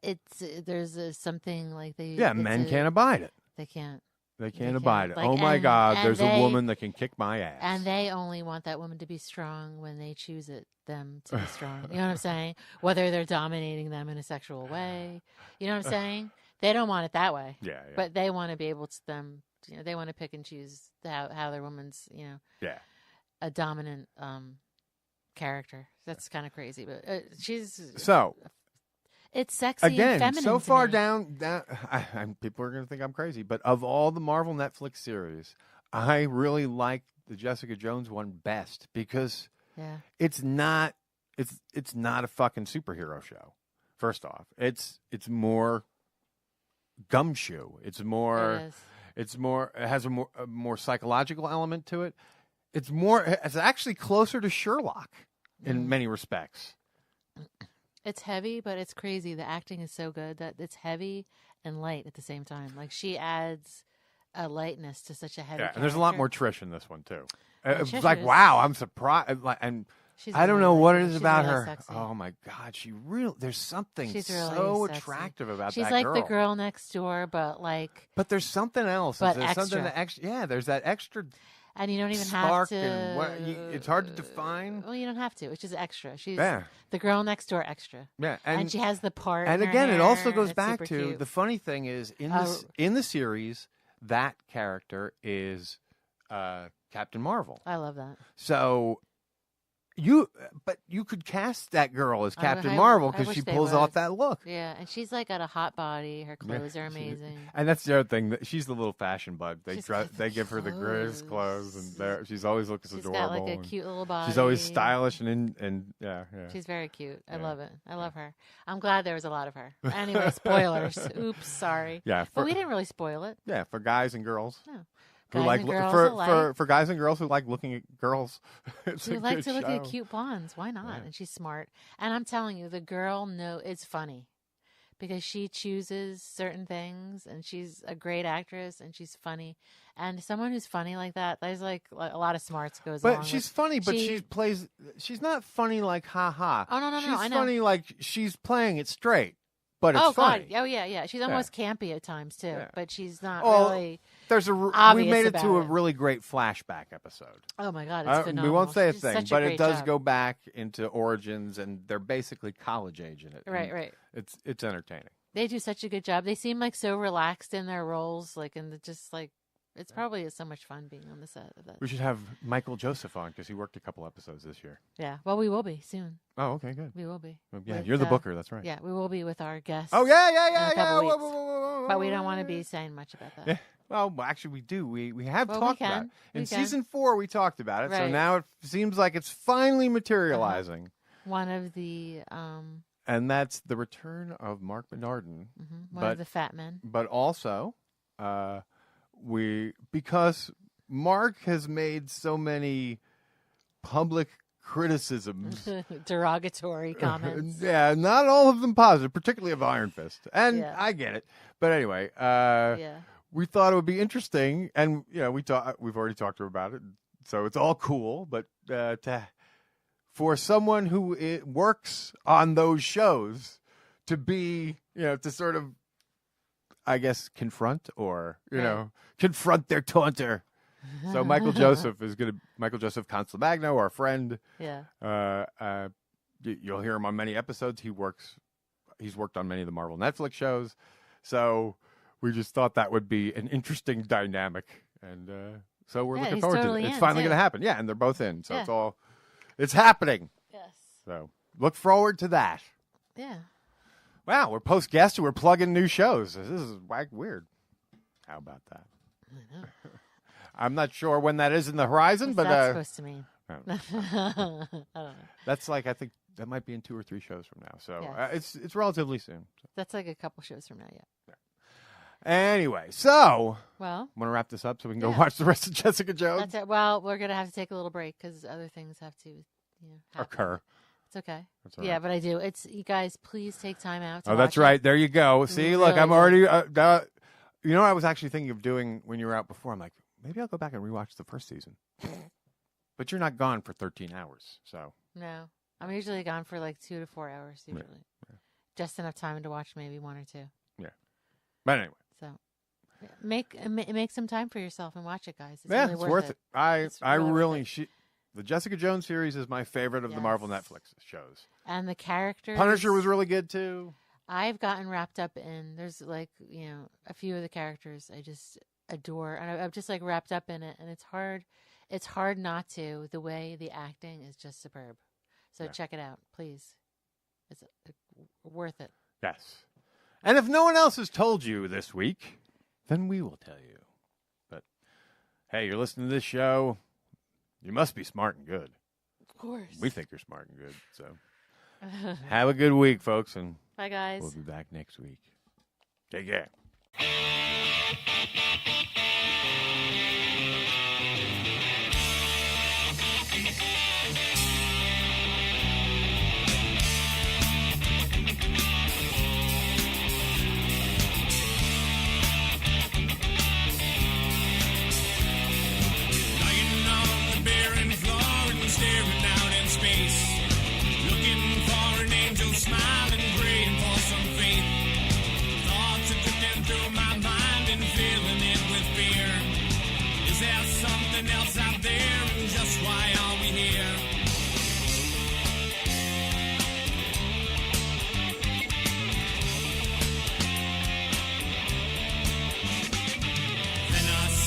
there's something like they. Yeah, men can't abide it. They can't. They can't abide it. Like, oh my and- God, and there's they- a woman that can kick my ass. And they only want that woman to be strong when they choose them to be strong. You know what I'm saying? Whether they're dominating them in a sexual way. You know what I'm saying? They don't want it that way. Yeah. But they want to be able to they want to pick and choose how their woman's, Yeah. a dominant character. That's kind of crazy, but she's So it's sexy again, and feminine. so to far me. down, people are going to think I'm crazy, but of all the Marvel Netflix series, I really like the Jessica Jones one best because it's not a fucking superhero show. First off, it's more gumshoe. It has a more psychological element to it. It's actually closer to Sherlock in many respects. It's heavy, but it's crazy. The acting is so good that it's heavy and light at the same time. Like, she adds a lightness to such a heavy character. And there's a lot more Trish in this one too. It's Trish like, is- wow, I'm surprised. And She's I don't really know what it sexy. is She's about really her. sexy. Oh my God, there's something She's really so sexy. attractive about She's that like girl. the girl next door, but like. But there's something else. But There's something extra. extra. Yeah, there's that extra. And you don't even spark have to. and it's hard to define. Well, you don't have to. It's just extra. She's Yeah. the girl next door extra. Yeah, and she has the part. And in her again, it also hair, goes and back it's to super cute. the funny thing is in the series that character is Captain Marvel. I love that. So you could cast that girl as Captain I Marvel wish because she they pulls would. off that look. Yeah, and she's like got a hot body. Her clothes are amazing. And that's the other thing. That she's the little fashion bug. They She's got they give her the greatest clothes, and she's always looking She's adorable. got like a and cute little body. She's always stylish and yeah. She's very cute. I Yeah. love it. I love her. I'm glad there was a lot of her. Anyway, spoilers. Oops, sorry. Yeah, but we didn't really spoil it. Yeah, for guys and girls. No. Who Guys like and girls for, alike. for guys and girls who like looking at girls. It's Who a like good to look at show. cute blondes. Why not? Yeah. And she's smart. And I'm telling you, the girl it's funny because she chooses certain things and she's a great actress and she's funny. And someone who's funny like that, there's like a lot of smarts goes along But she's with. funny, but she's not funny like ha ha. Oh, no, she's I know. funny like she's playing it straight, but it's funny. God. Oh, yeah. She's almost campy at times, too. Yeah. But she's not Well, really we obvious made it about to a it. really great flashback episode. Oh, my God. It's phenomenal. We won't say a She's thing, such but a it great does job. go back into origins, and they're basically college age in it. Right, and right. It's entertaining. They do such a good job. They seem like so relaxed in their roles, like, and just like, it's probably so much fun being on the set of that. We should have Michael Joseph on because he worked a couple episodes this year. Yeah. Well, we will be soon. Oh, okay, good. We will be. Yeah, With, you're the booker. That's right. Yeah, we will be with our guests. Oh yeah. in a couple Whoa, weeks. whoa. But we don't want to be saying much about that. Yeah. Well, actually, we do. We have Well, talked we about can. it. We In can. season 4, we talked about it. So Right. now it seems like it's finally materializing. One of the And that's the return of Mark Bernardin. one of the Fatman. But also, because Mark has made so many public criticisms. Derogatory comments. Yeah, not all of them positive, particularly of Iron Fist. And Yeah. I get it. But anyway, Yeah. we thought it would be interesting, and we've already talked to her about it, so it's all cool. But for someone who works on those shows to be, to sort of, I guess, confront or confront their taunter. So Michael Joseph Consolmagno, our friend. Yeah. You'll hear him on many episodes. He's worked on many of the Marvel Netflix shows. So we just thought that would be an interesting dynamic, and so we're looking forward totally to it. It's in, finally too. going to happen. Yeah, and they're both in, so Yeah. it's happening. Yes. So look forward to that. Yeah. Wow, we're post guest. We're plugging new shows. This is weird. How about that? I know. I'm not sure when that is in the horizon, What's but that supposed to mean? I don't I don't know. That's I think that might be in 2 or 3 shows from now. So Yes. it's relatively soon. That's like a couple shows from now, yeah. Anyway, so Well, want to wrap this up so we can go yeah. watch the rest of Jessica Jones? That's it. Well, we're gonna have to take a little break because other things have to, happen. Occur. It's okay. That's all Yeah, right. but I do. It's you guys. Please take time out. To Oh, that's watch right. It. There you go. See, You look, really I'm do. already. I was actually thinking of doing when you were out before. I'm like, maybe I'll go back and rewatch the first season. But you're not gone for 13 hours, so. No, I'm usually gone for like 2 to 4 hours. Usually, just enough time to watch maybe 1 or 2. Yeah. But anyway. So make some time for yourself and watch it, guys. It's Yeah, really it's worth it. It's I really worth really it. the Jessica Jones series is my favorite of the Marvel Yes. Netflix shows. And the characters. Punisher was really good too. I've gotten wrapped up in. There's like a few of the characters I just adore, and I'm just like wrapped up in it. And it's hard. It's hard not to. The way the acting is just superb. So check it out, please. It's worth it. Yes. And if no one else has told you this week, then we will tell you. But hey, you're listening to this show. You must be smart and good. Of course. We think you're smart and good. So have a good week, folks. And bye, guys. We'll be back next week. Take care.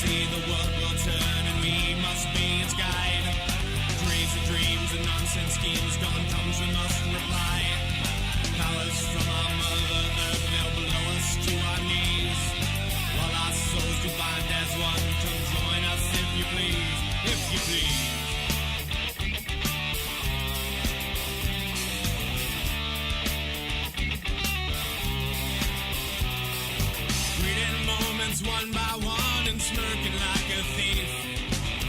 say the world will turn and we must be its guide. Crazy dreams and nonsense schemes, dawn comes we must reply. Powers from our mother earth, they'll blow us to our knees. While our souls do bind as one, come join us if you please, if you please. One by one and smirking like a thief,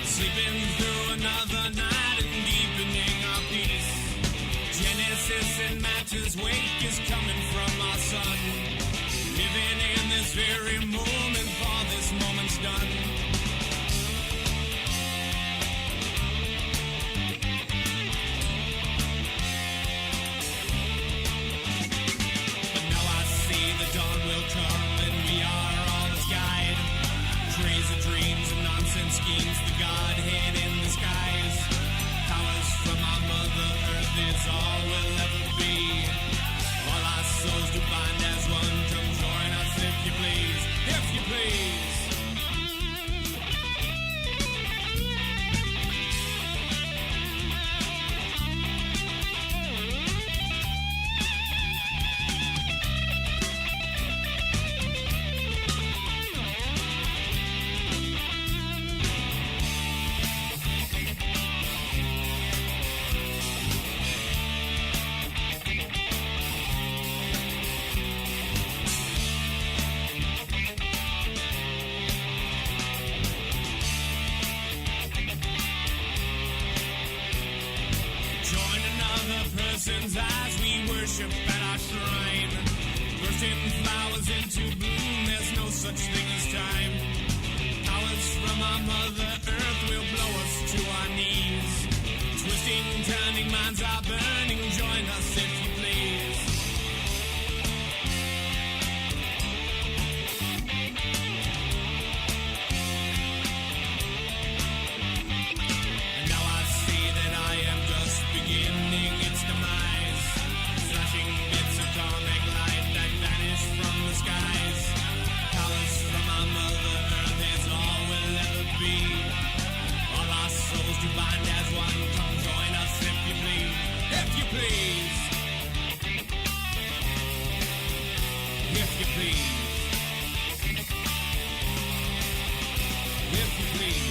sleeping through another night and deepening our peace. Genesis and matter's wake is coming from our sun, living in this very moment, for this moment's done. But now I see the dawn will come and we are guide. Crazy dreams and nonsense schemes, the Godhead in the skies. Powers from our mother earth is all we'll ever be. All our souls do bind as one, come join us if you please, if you please. As we worship at our shrine, bursting flowers into bloom, there's no such thing as time. Powers from our mother earth will blow us to our knees. Twisting, turning, minds are burning, join us if you please. And now I see that I am just beginning its demise. Flashing bits of comic light that vanish from the skies. Powers from our mother earth is all we'll ever be. All our souls do bind as one, come join us if you please, if you please. If you please. If you please.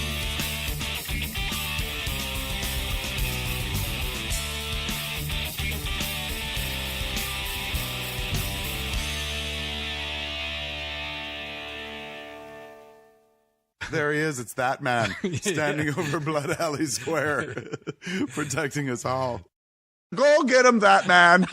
There he is. It's that man standing over Blood Alley Square, protecting us all. Go get him, that man.